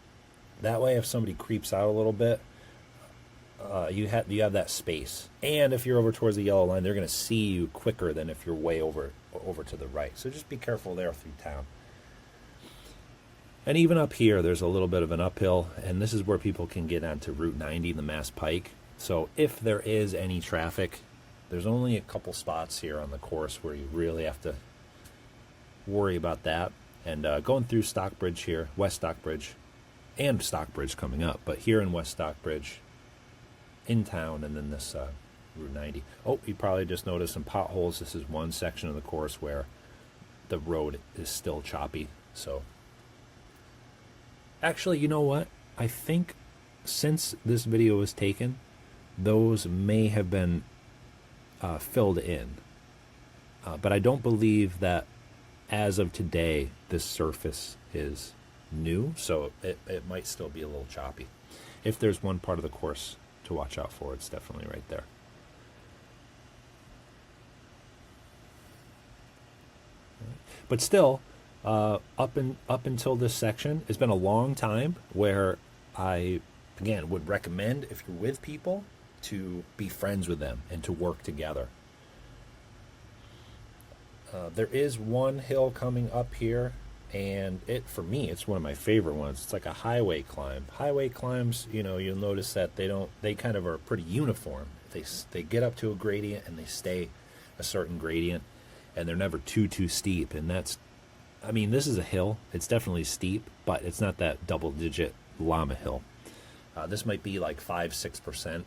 Speaker 1: That way, if somebody creeps out a little bit, you have that space. And if you're over towards the yellow line, they're going to see you quicker than if you're way over to the right. So just be careful there through town. And even up here, there's a little bit of an uphill, and this is where people can get onto Route 90, the Mass Pike. So if there is any traffic, there's only a couple spots here on the course where you really have to worry about that. And going through Stockbridge here, West Stockbridge, and Stockbridge coming up, but here in West Stockbridge, in town, and then this Route 90. Oh, you probably just noticed some potholes. This is one section of the course where the road is still choppy. So, actually, you know what? I think since this video was taken, those may have been filled in. But I don't believe that as of today, this surface is new, so it might still be a little choppy. If there's one part of the course to watch out for, it's definitely right there. But still, up until this section, it's been a long time where I, again, would recommend, if you're with people, to be friends with them and to work together. There is one hill coming up here, and for me, it's one of my favorite ones. It's like a highway climb. Highway climbs, you'll notice that they kind of are pretty uniform. They get up to a gradient and they stay a certain gradient, and they're never too steep. And this is a hill. It's definitely steep, but it's not that double-digit llama hill. This might be like 5-6%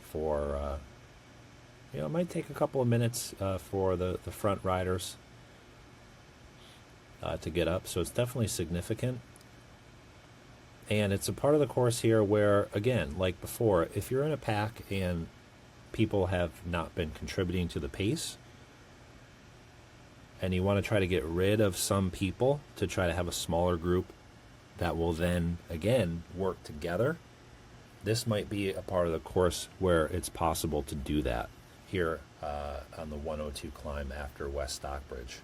Speaker 1: for. It might take a couple of minutes for the front riders to get up, so it's definitely significant. And it's a part of the course here where, again, like before, if you're in a pack and people have not been contributing to the pace, and you want to try to get rid of some people to try to have a smaller group that will then, again, work together, this might be a part of the course where it's possible to do that. Here on the 102 climb after West Stockbridge.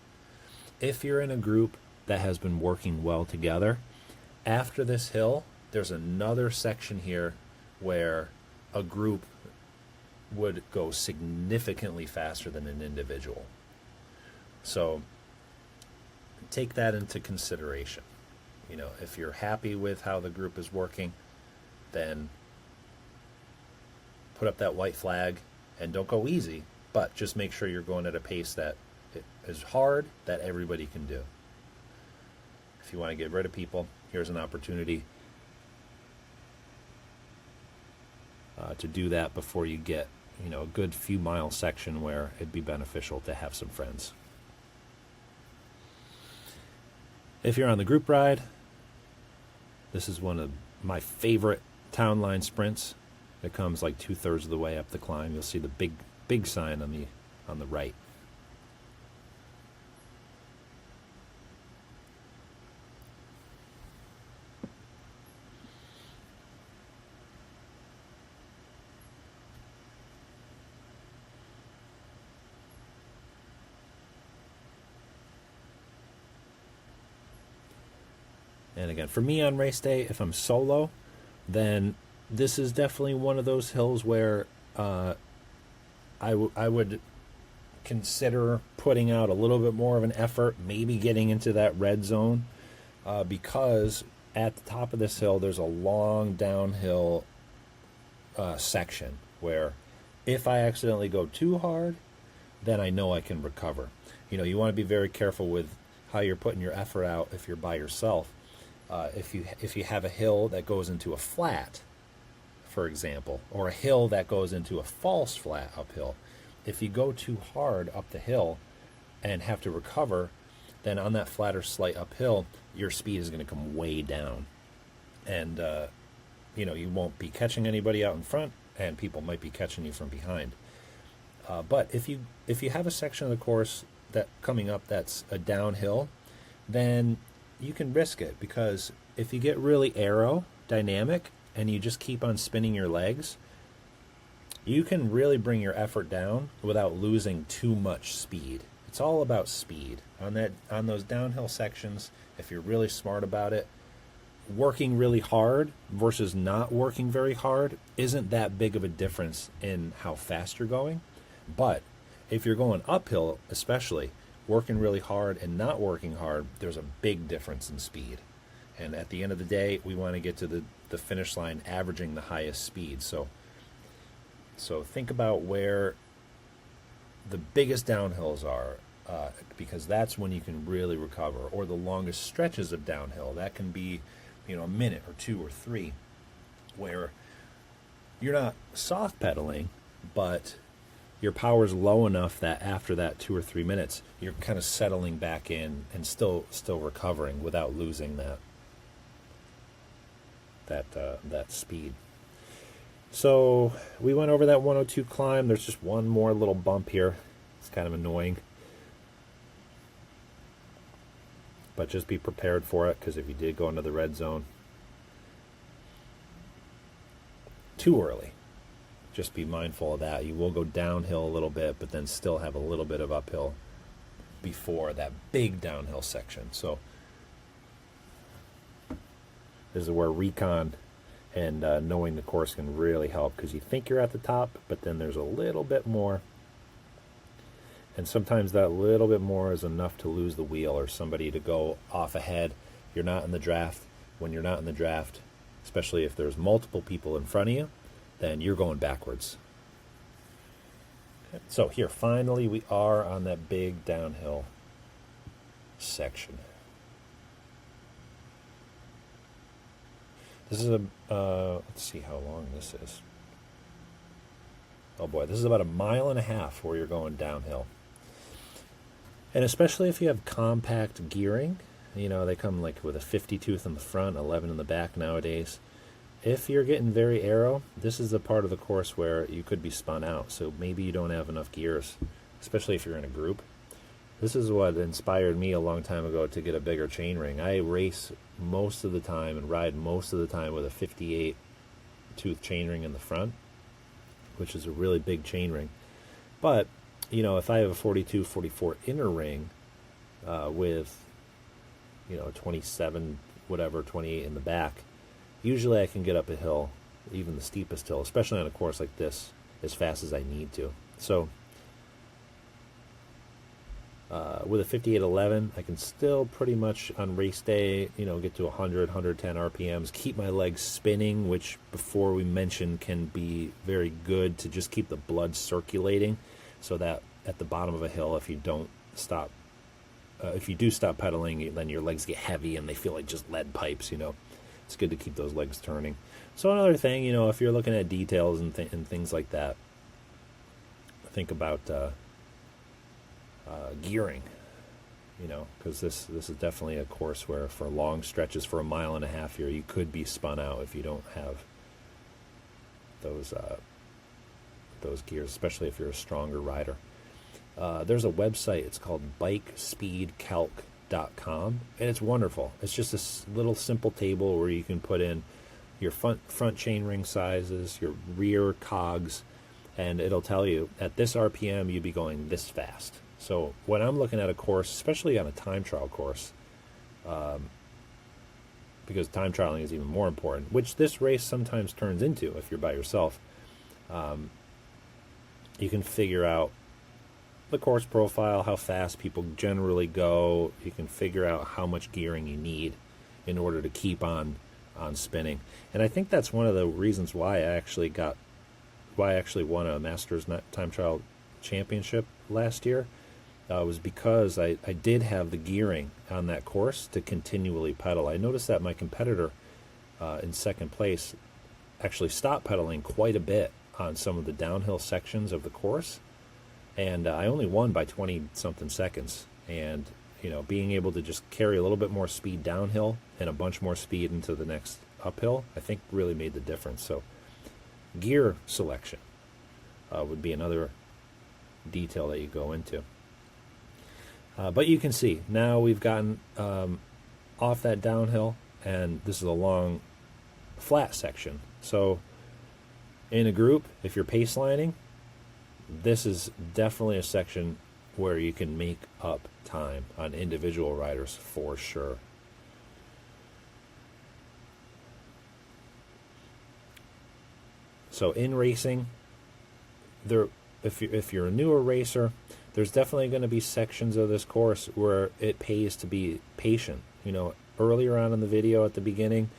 Speaker 1: If you're in a group that has been working well together, after this hill, there's another section here where a group would go significantly faster than an individual. So take that into consideration. If you're happy with how the group is working, then put up that white flag. And don't go easy, but just make sure you're going at a pace that is hard, that everybody can do. If you want to get rid of people, here's an opportunity to do that before you get, a good few mile section where it'd be beneficial to have some friends. If you're on the group ride, this is one of my favorite town line sprints. It comes like 2/3 of the way up the climb. You'll see the big sign on the right. And again, for me on race day, if I'm solo, then this is definitely one of those hills where I would consider putting out a little bit more of an effort, maybe getting into that red zone, because at the top of this hill, there's a long downhill section where if I accidentally go too hard, then I know I can recover. You want to be very careful with how you're putting your effort out if you're by yourself. If you have a hill that goes into a flat, for example, or a hill that goes into a false flat uphill, if you go too hard up the hill and have to recover, then on that flatter slight uphill, your speed is going to come way down. And, you won't be catching anybody out in front, and people might be catching you from behind. But if you have a section of the course that coming up that's a downhill, then you can risk it, because if you get really aerodynamic and you just keep on spinning your legs, you can really bring your effort down without losing too much speed. It's all about speed. On those downhill sections, if you're really smart about it, working really hard versus not working very hard isn't that big of a difference in how fast you're going. But if you're going uphill, especially, working really hard and not working hard, there's a big difference in speed. And at the end of the day, we want to get to the finish line averaging the highest speed. So think about where the biggest downhills are, because that's when you can really recover, or the longest stretches of downhill. That can be, a minute or 2 or 3, where you're not soft pedaling, but your power's low enough that after that 2 or 3 minutes, you're kind of settling back in and still recovering without losing that speed. So we went over that 102 climb. There's just one more little bump here. It's kind of annoying, but just be prepared for it, because if you did go into the red zone too early, just be mindful of that. You will go downhill a little bit, but then still have a little bit of uphill before that big downhill section. So this is where Recon and knowing the course can really help, because you think you're at the top, but then there's a little bit more. And sometimes that little bit more is enough to lose the wheel or somebody to go off ahead. You're not in the draft. When you're not in the draft, especially if there's multiple people in front of you, then you're going backwards. Okay. So here, finally, we are on that big downhill section. This is let's see how long this is. Oh boy, this is about 1.5 miles where you're going downhill. And especially if you have compact gearing, they come like with a 50 tooth in the front, 11 in the back nowadays. If you're getting very aero, this is the part of the course where you could be spun out. So maybe you don't have enough gears, especially if you're in a group. This is what inspired me a long time ago to get a bigger chainring. I race most of the time and ride most of the time with a 58 tooth chainring in the front, which is a really big chainring. But, if I have a 42, 44 inner ring with, 27, whatever, 28 in the back, usually I can get up a hill, even the steepest hill, especially on a course like this, as fast as I need to. So with a 5811, I can still pretty much on race day, get to 100, 110 RPMs, keep my legs spinning, which before we mentioned can be very good to just keep the blood circulating, so that at the bottom of a hill, if you don't stop, if you do stop pedaling, then your legs get heavy and they feel like just lead pipes, It's good to keep those legs turning. So another thing, if you're looking at details and things like that, think about gearing, because this is definitely a course where for long stretches, for 1.5 miles here, you could be spun out if you don't have those gears, especially if you're a stronger rider. There's a website, it's called bikespeedcalc.com, and it's wonderful. It's just this little simple table where you can put in your front chainring sizes, your rear cogs, and it'll tell you at this RPM you'd be going this fast. So when I'm looking at a course, especially on a time trial course, because time trialing is even more important, which this race sometimes turns into if you're by yourself, you can figure out the course profile, how fast people generally go. You can figure out how much gearing you need in order to keep on spinning. And I think that's one of the reasons why I actually won a Masters Time Trial Championship last year, was because I did have the gearing on that course to continually pedal. I noticed that my competitor in second place actually stopped pedaling quite a bit on some of the downhill sections of the course, and I only won by 20-something seconds. And being able to just carry a little bit more speed downhill and a bunch more speed into the next uphill, I think really made the difference. So gear selection would be another detail that you go into. But you can see now we've gotten off that downhill, and this is a long flat section. So in a group, if you're pace lining, this is definitely a section where you can make up time on individual riders for sure. So in racing, if you're a newer racer, there's definitely going to be sections of this course where it pays to be patient. Earlier on in the video at the beginning,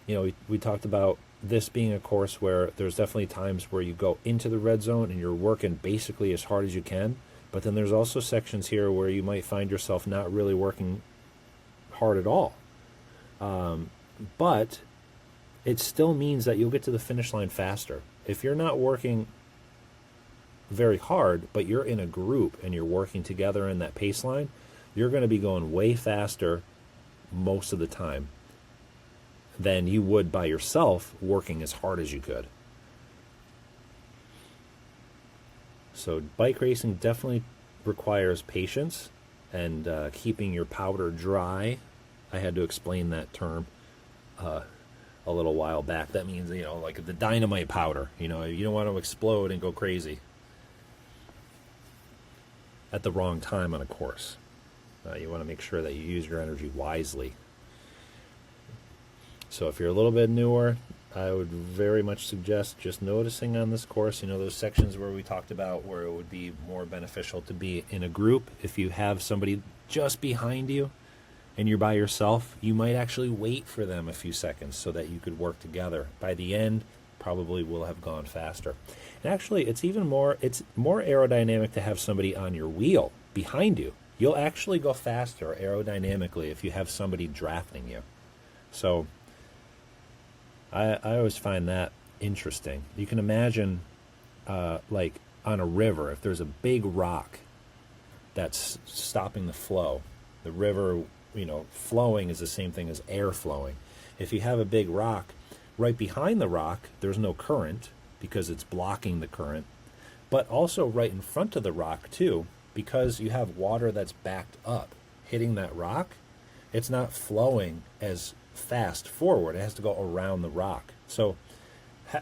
Speaker 1: we talked about this being a course where there's definitely times where you go into the red zone and you're working basically as hard as you can. But then there's also sections here where you might find yourself not really working hard at all. But it still means that you'll get to the finish line faster. If you're not working very hard, but you're in a group and you're working together in that pace line, you're going to be going way faster most of the time than you would by yourself working as hard as you could. So bike racing definitely requires patience and keeping your powder dry. I had to explain that term a little while back. That means, like the dynamite powder. You don't want to explode and go crazy at the wrong time on a course. You want to make sure that you use your energy wisely. So if you're a little bit newer, I would very much suggest just noticing on this course, those sections where we talked about where it would be more beneficial to be in a group. If you have somebody just behind you and you're by yourself, you might actually wait for them a few seconds so that you could work together. By the end, probably will have gone faster. And actually, it's more aerodynamic to have somebody on your wheel behind you. You'll actually go faster aerodynamically if you have somebody drafting you. So I always find that interesting. You can imagine, like on a river, if there's a big rock that's stopping the flow. The river, flowing is the same thing as air flowing. If you have a big rock, right behind the rock, there's no current because it's blocking the current. But also right in front of the rock, too, because you have water that's backed up hitting that rock, it's not flowing as fast forward. It has to go around the rock. So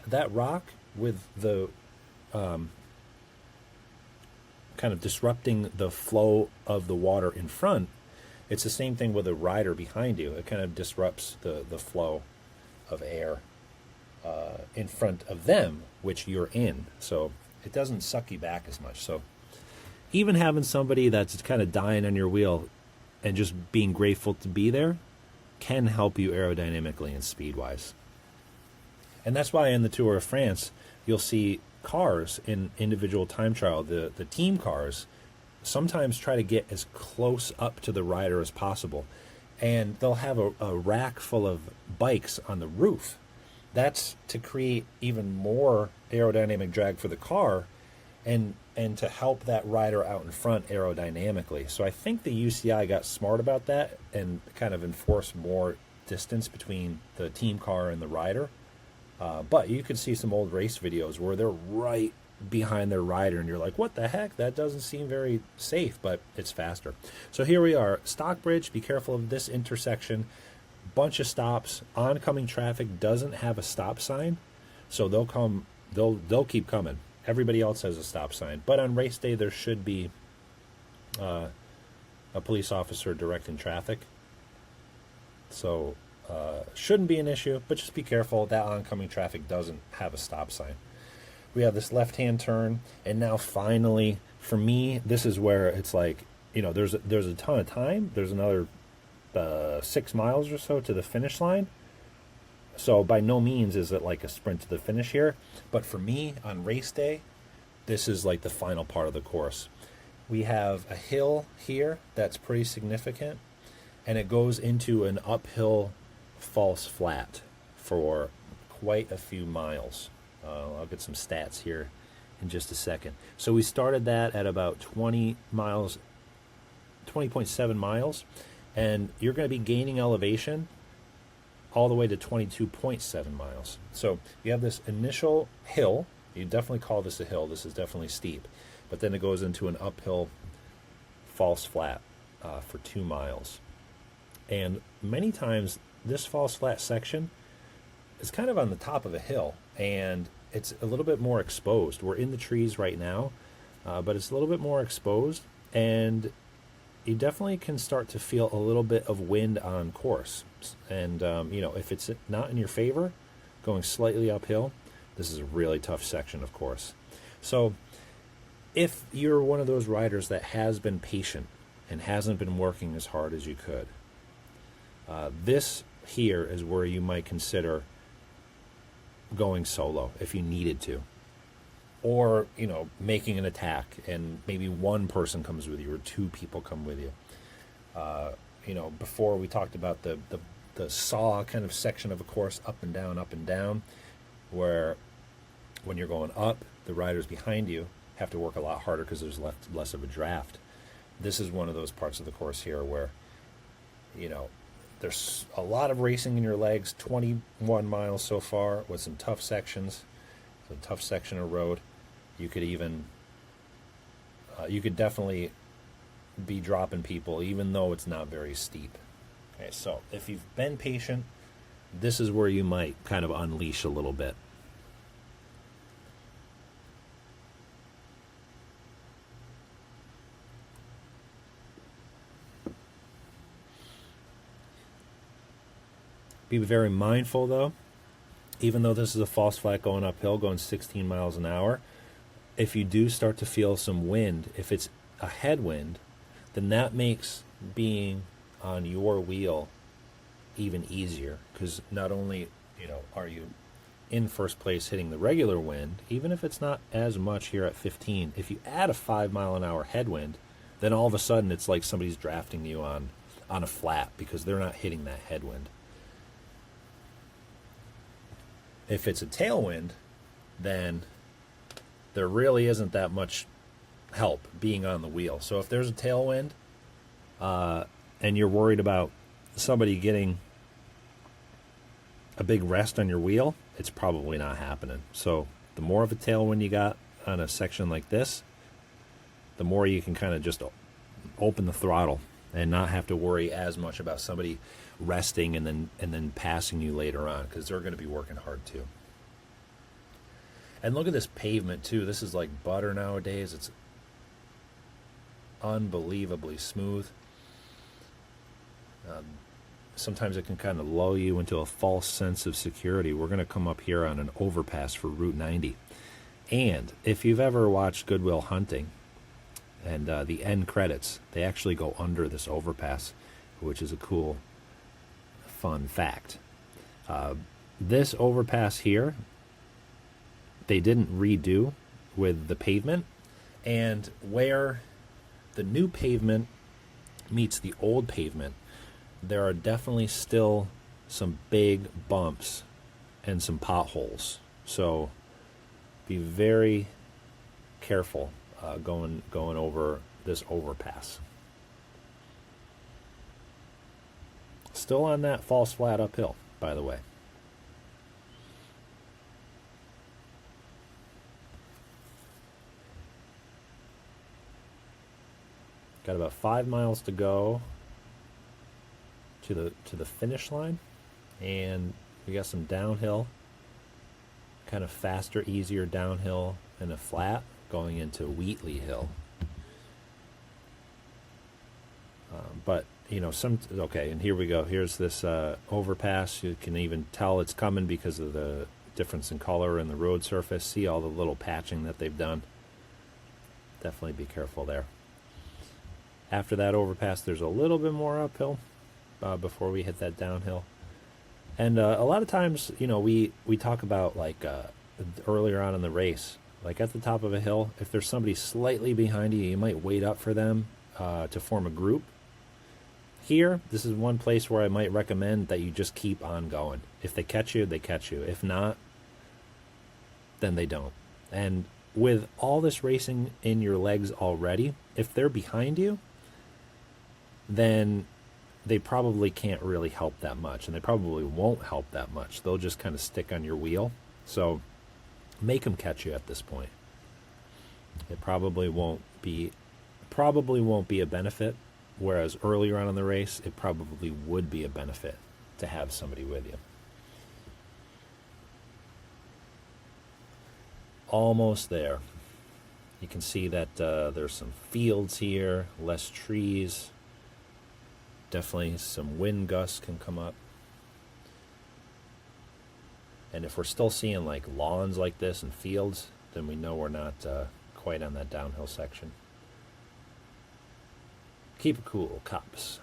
Speaker 1: that rock with the kind of disrupting the flow of the water in front, it's the same thing with a rider behind you. It kind of disrupts the flow of air in front of them, which you're in. So it doesn't suck you back as much. So even having somebody that's kind of dying on your wheel and just being grateful to be there can help you aerodynamically and speed-wise. And that's why in the Tour of France, you'll see cars in individual time trial, the team cars, sometimes try to get as close up to the rider as possible. And they'll have a rack full of bikes on the roof. That's to create even more aerodynamic drag for the car and to help that rider out in front aerodynamically. So I think the UCI got smart about that and kind of enforced more distance between the team car and the rider. But you could see some old race videos where they're right behind their rider and you're like, what the heck? That doesn't seem very safe, but it's faster. So here we are, Stockbridge. Be careful of this intersection. Bunch of stops. Oncoming traffic doesn't have a stop sign, so they'll keep coming. Everybody else has a stop sign, but on race day there should be a police officer directing traffic. So shouldn't be an issue, but just be careful that oncoming traffic doesn't have a stop sign. We have this left-hand turn, and now finally, for me, this is where it's like, there's a ton of time. There's another 6 miles or so to the finish line. So by no means is it like a sprint to the finish here. But for me, on race day, this is like the final part of the course. We have a hill here that's pretty significant, and it goes into an uphill false flat for quite a few miles. I'll get some stats here in just a second. So we started that at about 20 miles, 20.7 miles, and you're going to be gaining elevation all the way to 22.7 miles. So you have this initial hill. You definitely call this a hill. This is definitely steep. But then it goes into an uphill false flat for 2 miles. And many times this false flat section is kind of on the top of a hill, and it's a little bit more exposed. We're in the trees right now, but it's a little bit more exposed, and you definitely can start to feel a little bit of wind on course. And, if it's not in your favor, going slightly uphill, This is a really tough section, of course. So if you're one of those riders that has been patient and hasn't been working as hard as you could, this here is where you might consider going solo if you needed to. Or, making an attack and maybe one person comes with you or two people come with you. Before we talked about the saw kind of section of a course, up and down, where when you're going up, the riders behind you have to work a lot harder because there's less of a draft. This is one of those parts of the course here where, there's a lot of racing in your legs, 21 miles so far with some tough sections, a tough section of road. You could definitely be dropping people even though it's not very steep. Okay, so if you've been patient, this is where you might kind of unleash a little bit. Be very mindful, though, even though this is a false flat going uphill, going 16 miles an hour, if you do start to feel some wind, if it's a headwind, then that makes being on your wheel even easier, because not only, are you in first place hitting the regular wind, even if it's not as much here at 15, if you add a 5 mile an hour headwind, then all of a sudden it's like somebody's drafting you on a flat because they're not hitting that headwind. If it's a tailwind, then there really isn't that much help being on the wheel. So if there's a tailwind and you're worried about somebody getting a big rest on your wheel, it's probably not happening. So the more of a tailwind you got on a section like this, the more you can kind of just open the throttle and not have to worry as much about somebody resting and then passing you later on, because they're going to be working hard too. And look at this pavement too. This is like butter nowadays. It's unbelievably smooth. Sometimes it can kind of lull you into a false sense of security. We're going to come up here on an overpass for Route 90. And if you've ever watched Good Will Hunting, and the end credits, they actually go under this overpass, which is a cool, fun fact. This overpass here, they didn't redo with the pavement, and where the new pavement meets the old pavement, there are definitely still some big bumps and some potholes. So be very careful going over this overpass. Still on that false flat uphill, by the way. Got about 5 miles to go to the finish line, and we got some downhill, kind of faster, easier downhill and a flat going into Wheatley Hill. But okay, and here we go. Here's this overpass. You can even tell it's coming because of the difference in color in the road surface. See all the little patching that they've done. Definitely be careful there. After that overpass, there's a little bit more uphill before we hit that downhill. And a lot of times, we talk about, like, earlier on in the race, like at the top of a hill, if there's somebody slightly behind you, you might wait up for them to form a group. Here, this is one place where I might recommend that you just keep on going. If they catch you, they catch you. If not, then they don't. And with all this racing in your legs already, if they're behind you, then they probably can't really help that much, and they probably won't help that much. They'll just kind of stick on your wheel. So make them catch you at this point. It probably won't be a benefit, whereas earlier on in the race, it probably would be a benefit to have somebody with you. Almost there. You can see that there's some fields here, less trees. Definitely some wind gusts can come up. And if we're still seeing like lawns like this and fields, then we know we're not quite on that downhill section. Keep it cool, cops.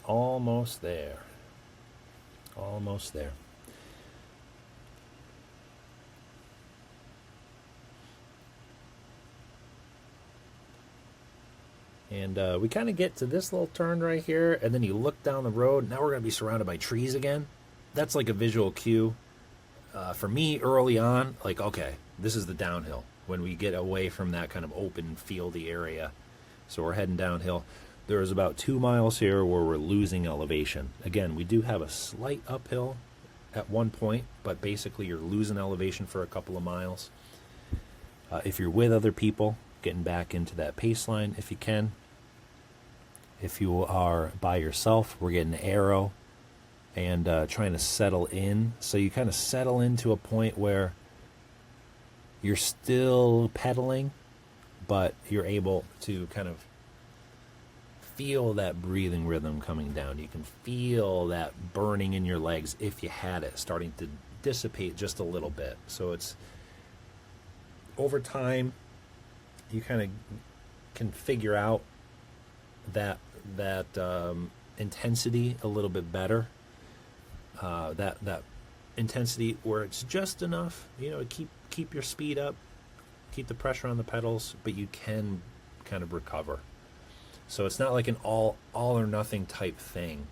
Speaker 1: Almost there. Almost there. And we kind of get to this little turn right here, and then you look down the road. Now we're going to be surrounded by trees again. That's like a visual cue. For me, early on, like, okay, this is the downhill. When we get away from that kind of open, fieldy area. So we're heading downhill. There is about 2 miles here where we're losing elevation. Again, we do have a slight uphill at one point, but basically you're losing elevation for a couple of miles. If you're with other people, getting back into that pace line if you can. If you are by yourself, we're getting arrow and trying to settle in. So you kind of settle into a point where you're still pedaling, but you're able to kind of feel that breathing rhythm coming down. You can feel that burning in your legs, if you had it, starting to dissipate just a little bit. So it's over time, you kind of can figure out that intensity a little bit better. That intensity where it's just enough, to keep your speed up, keep the pressure on the pedals, but you can kind of recover. So it's not like an all or nothing type thing.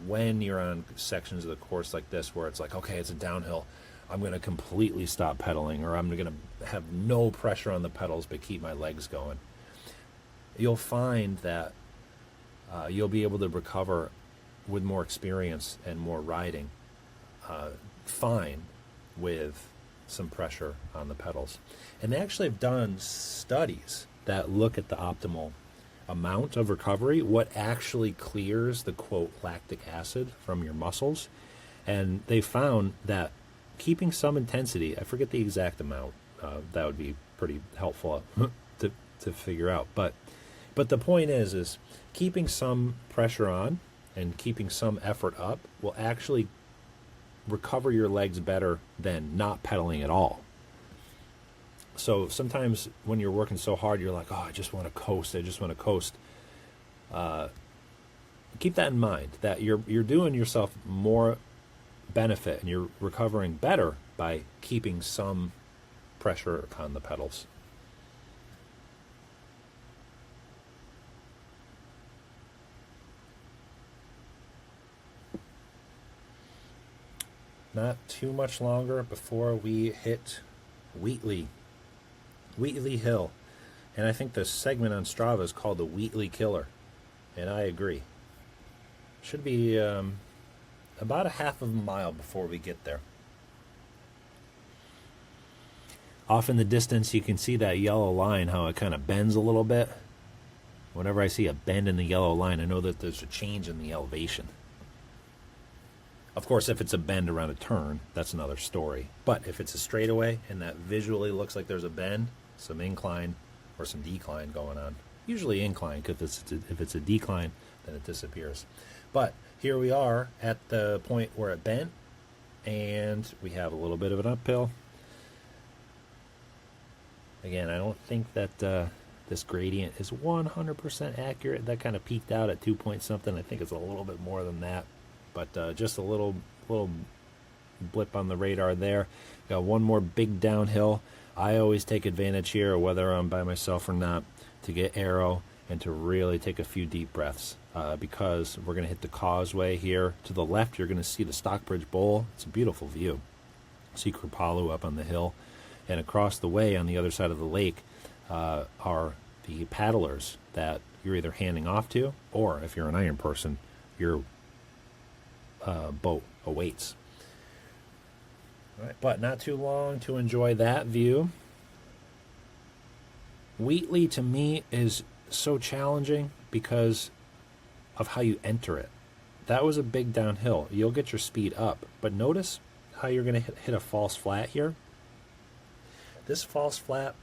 Speaker 1: When you're on sections of the course like this where it's like, okay, it's a downhill, I'm going to completely stop pedaling, or I'm going to have no pressure on the pedals but keep my legs going. You'll find that you'll be able to recover with more experience and more riding fine with some pressure on the pedals. And they actually have done studies that look at the optimal amount of recovery, what actually clears the quote lactic acid from your muscles. And they found that keeping some intensity, I forget the exact amount, that would be pretty helpful to figure out, but the point is keeping some pressure on and keeping some effort up will actually recover your legs better than not pedaling at all. So sometimes when you're working so hard, you're like, oh, I just want to coast. Keep that in mind, that you're doing yourself more benefit and you're recovering better by keeping some pressure on the pedals. Not too much longer before we hit Wheatley Hill. And I think the segment on Strava is called the Wheatley Killer. And I agree. Should be about a half of a mile before we get there. Off in the distance, you can see that yellow line, how it kind of bends a little bit. Whenever I see a bend in the yellow line, I know that there's a change in the elevation. Of course, if it's a bend around a turn, that's another story. But if it's a straightaway and that visually looks like there's a bend, some incline or some decline going on. Usually incline, because if it's a decline, then it disappears. But here we are at the point where it bent, and we have a little bit of an uphill. Again, I don't think that this gradient is 100% accurate. That kind of peaked out at 2 point something. I think it's a little bit more than that. But just a little blip on the radar there. Got one more big downhill. I always take advantage here, whether I'm by myself or not, to get arrow and to really take a few deep breaths because we're going to hit the causeway here. To the left, you're going to see the Stockbridge Bowl. It's a beautiful view. See Kripalu up on the hill. And across the way on the other side of the lake are the paddlers that you're either handing off to, or if you're an iron person, your boat awaits. All right, but not too long to enjoy that view. Wheatley to me is so challenging because of how you enter it. That was a big downhill. You'll get your speed up, but notice how you're going to hit a false flat here. This false flat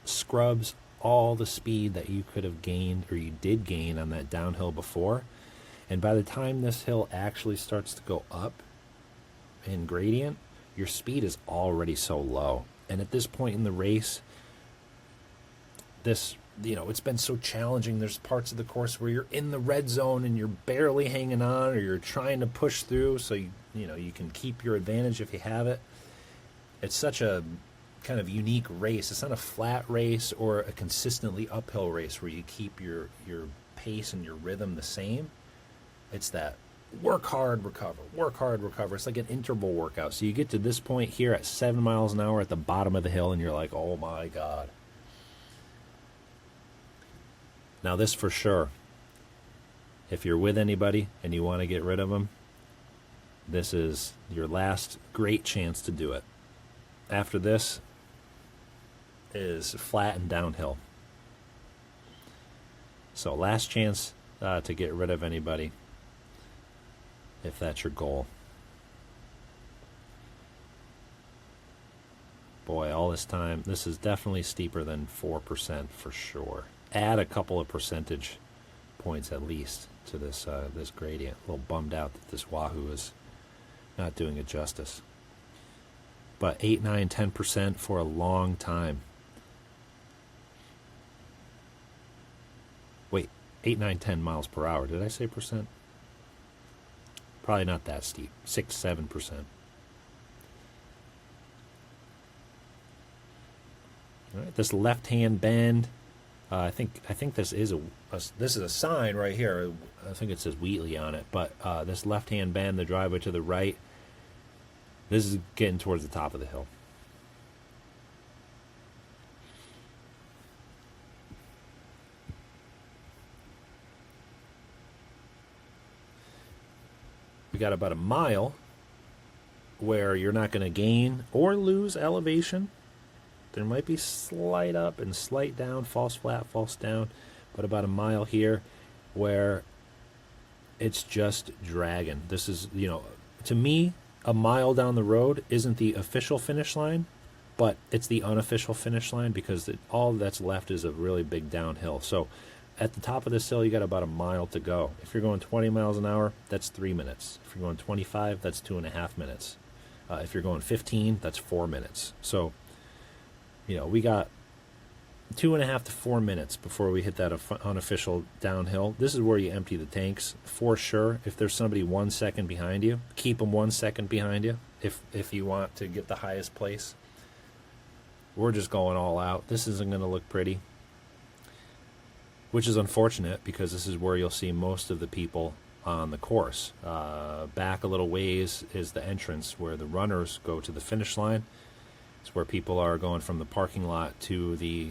Speaker 1: scrubs all the speed that you could have gained, or you did gain, on that downhill before. And by the time this hill actually starts to go up in gradient, your speed is already so low. And at this point in the race, this, it's been so challenging. There's parts of the course where you're in the red zone and you're barely hanging on, or you're trying to push through so you can keep your advantage if you have it. It's such a kind of unique race. It's not a flat race or a consistently uphill race where you keep your pace and your rhythm the same. It's that work hard, recover, work hard, recover. It's like an interval workout. So you get to this point here at 7 miles an hour at the bottom of the hill, and you're like, oh my God. Now this for sure, if you're with anybody and you want to get rid of them, this is your last great chance to do it. After this is flat and downhill. So last chance to get rid of anybody, if that's your goal. Boy, all this time, this is definitely steeper than 4% for sure. Add a couple of percentage points at least to this this gradient. A little bummed out that this Wahoo is not doing it justice. But 8, 9, 10% for a long time. Wait, 8, 9, 10 miles per hour. Did I say percent? Probably not that steep. 6, 7%. All right, this left-hand bend. I think this is a sign right here. I think it says Wheatley on it. But this left-hand bend, the driveway to the right, this is getting towards the top of the hill. We got about a mile where you're not going to gain or lose elevation. There might be slight up and slight down, false flat, false down, but about a mile here where it's just dragging. This is, to me, a mile down the road isn't the official finish line, but it's the unofficial finish line because all that's left is a really big downhill. So at the top of this hill, you got about a mile to go. If you're going 20 miles an hour, that's 3 minutes. If you're going 25, that's 2.5 minutes. If you're going 15, that's 4 minutes. So, we got 2.5 to 4 minutes before we hit that unofficial downhill. This is where you empty the tanks for sure. If there's somebody 1 second behind you, keep them 1 second behind you if you want to get the highest place. We're just going all out. This isn't going to look pretty, which is unfortunate because this is where you'll see most of the people on the course. Back a little ways is the entrance where the runners go to the finish line. It's where people are going from the parking lot to the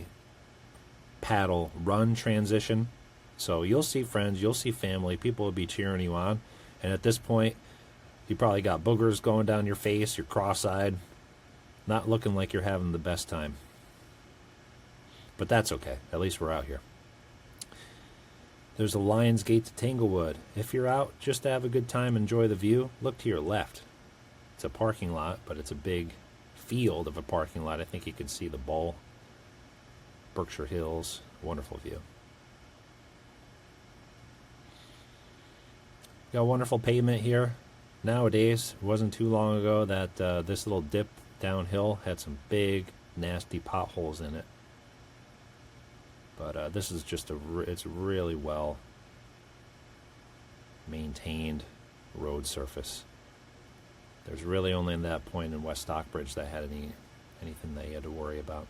Speaker 1: paddle run transition. So you'll see friends, you'll see family, people will be cheering you on. And at this point, you probably got boogers going down your face, you're cross-eyed, not looking like you're having the best time. But that's okay. At least we're out here. There's a Lions Gate to Tanglewood. If you're out just to have a good time, enjoy the view, look to your left. It's a parking lot, but it's a big field of a parking lot. I think you can see the bowl. Berkshire Hills, wonderful view. Got wonderful pavement here. Nowadays, it wasn't too long ago that this little dip downhill had some big, nasty potholes in it. But this is just it's really well maintained road surface. There's really only in that point in West Stockbridge that had anything that you had to worry about.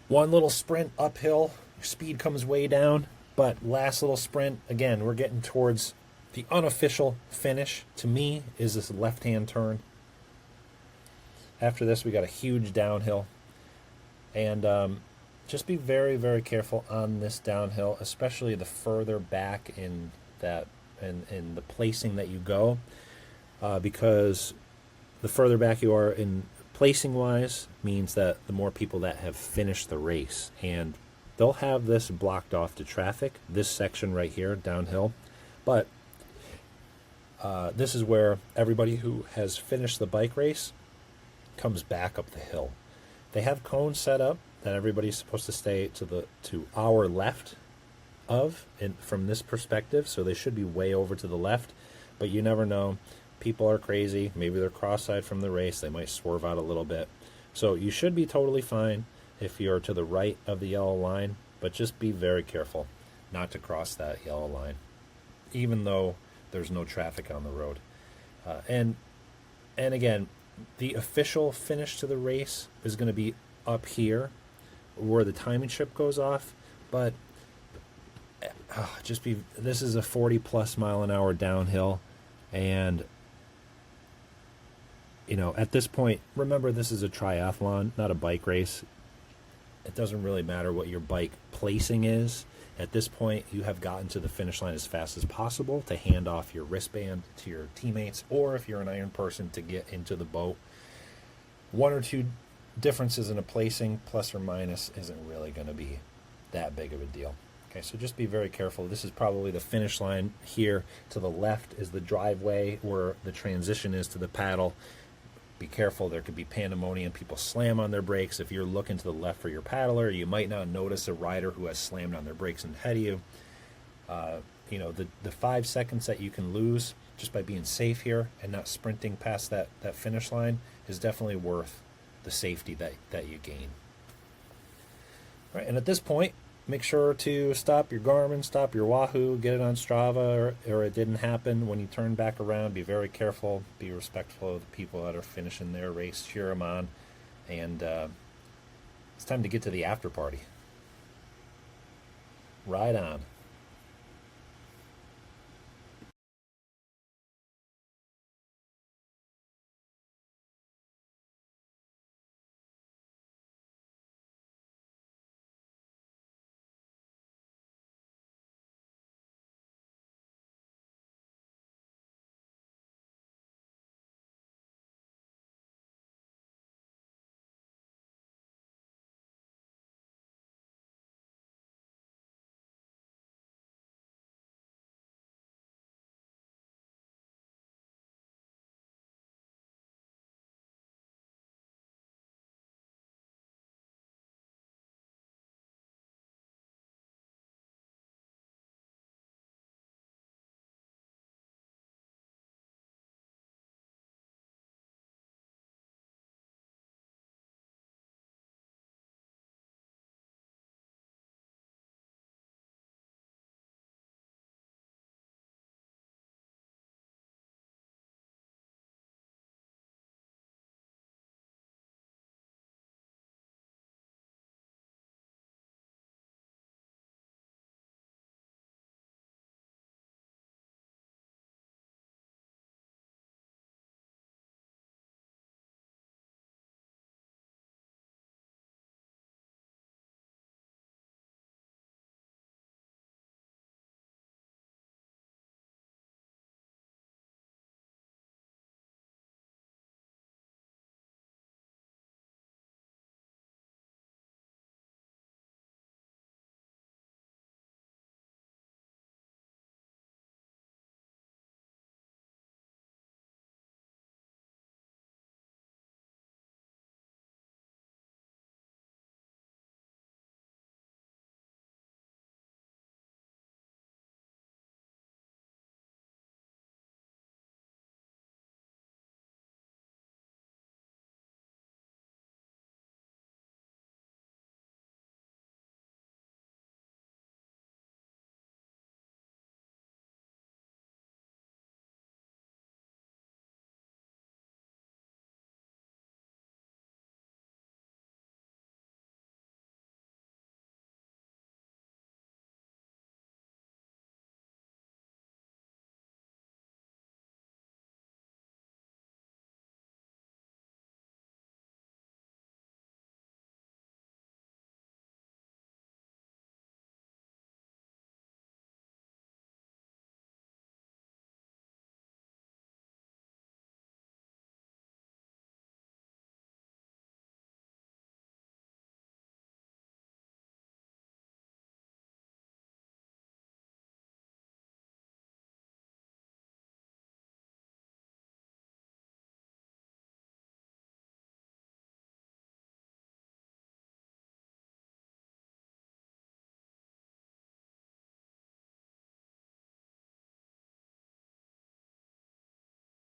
Speaker 1: One little sprint uphill, your speed comes way down, but last little sprint, again, we're getting towards the unofficial finish. To me, is this left-hand turn. After this, we got a huge downhill. And just be very, very careful on this downhill, especially the further back in that in the placing that you go. Because the further back you are in placing wise means that the more people that have finished the race. And they'll have this blocked off to traffic, this section right here downhill. But this is where everybody who has finished the bike race comes back up the hill. They have cones set up that everybody's supposed to stay to our left of, and from this perspective, so they should be way over to the left, but you never know. People are crazy. Maybe they're cross-eyed from the race. They might swerve out a little bit. So you should be totally fine if you're to the right of the yellow line, but just be very careful not to cross that yellow line, even though there's no traffic on the road. And again, the official finish to the race is going to be up here where the timing strip goes off, but this is a 40 plus mile an hour downhill, and at this point, remember, this is a triathlon, not a bike race. It doesn't really matter what your bike placing is. At this point, you have gotten to the finish line as fast as possible to hand off your wristband to your teammates, or if you're an iron person, to get into the boat. 1 or 2 differences in a placing, plus or minus, isn't really going to be that big of a deal. Okay, so just be very careful. This is probably the finish line here. To the left is the driveway where the transition is to the paddle. Be careful. There could be pandemonium. People slam on their brakes. If you're looking to the left for your paddler, you might not notice a rider who has slammed on their brakes ahead of you. The 5 seconds that you can lose just by being safe here and not sprinting past that finish line is definitely worth the safety that you gain. All right, and at this point, make sure to stop your Garmin, stop your Wahoo, get it on Strava, or it didn't happen. When you turn back around, be very careful, be respectful of the people that are finishing their race, cheer them on, and it's time to get to the after party. Ride on.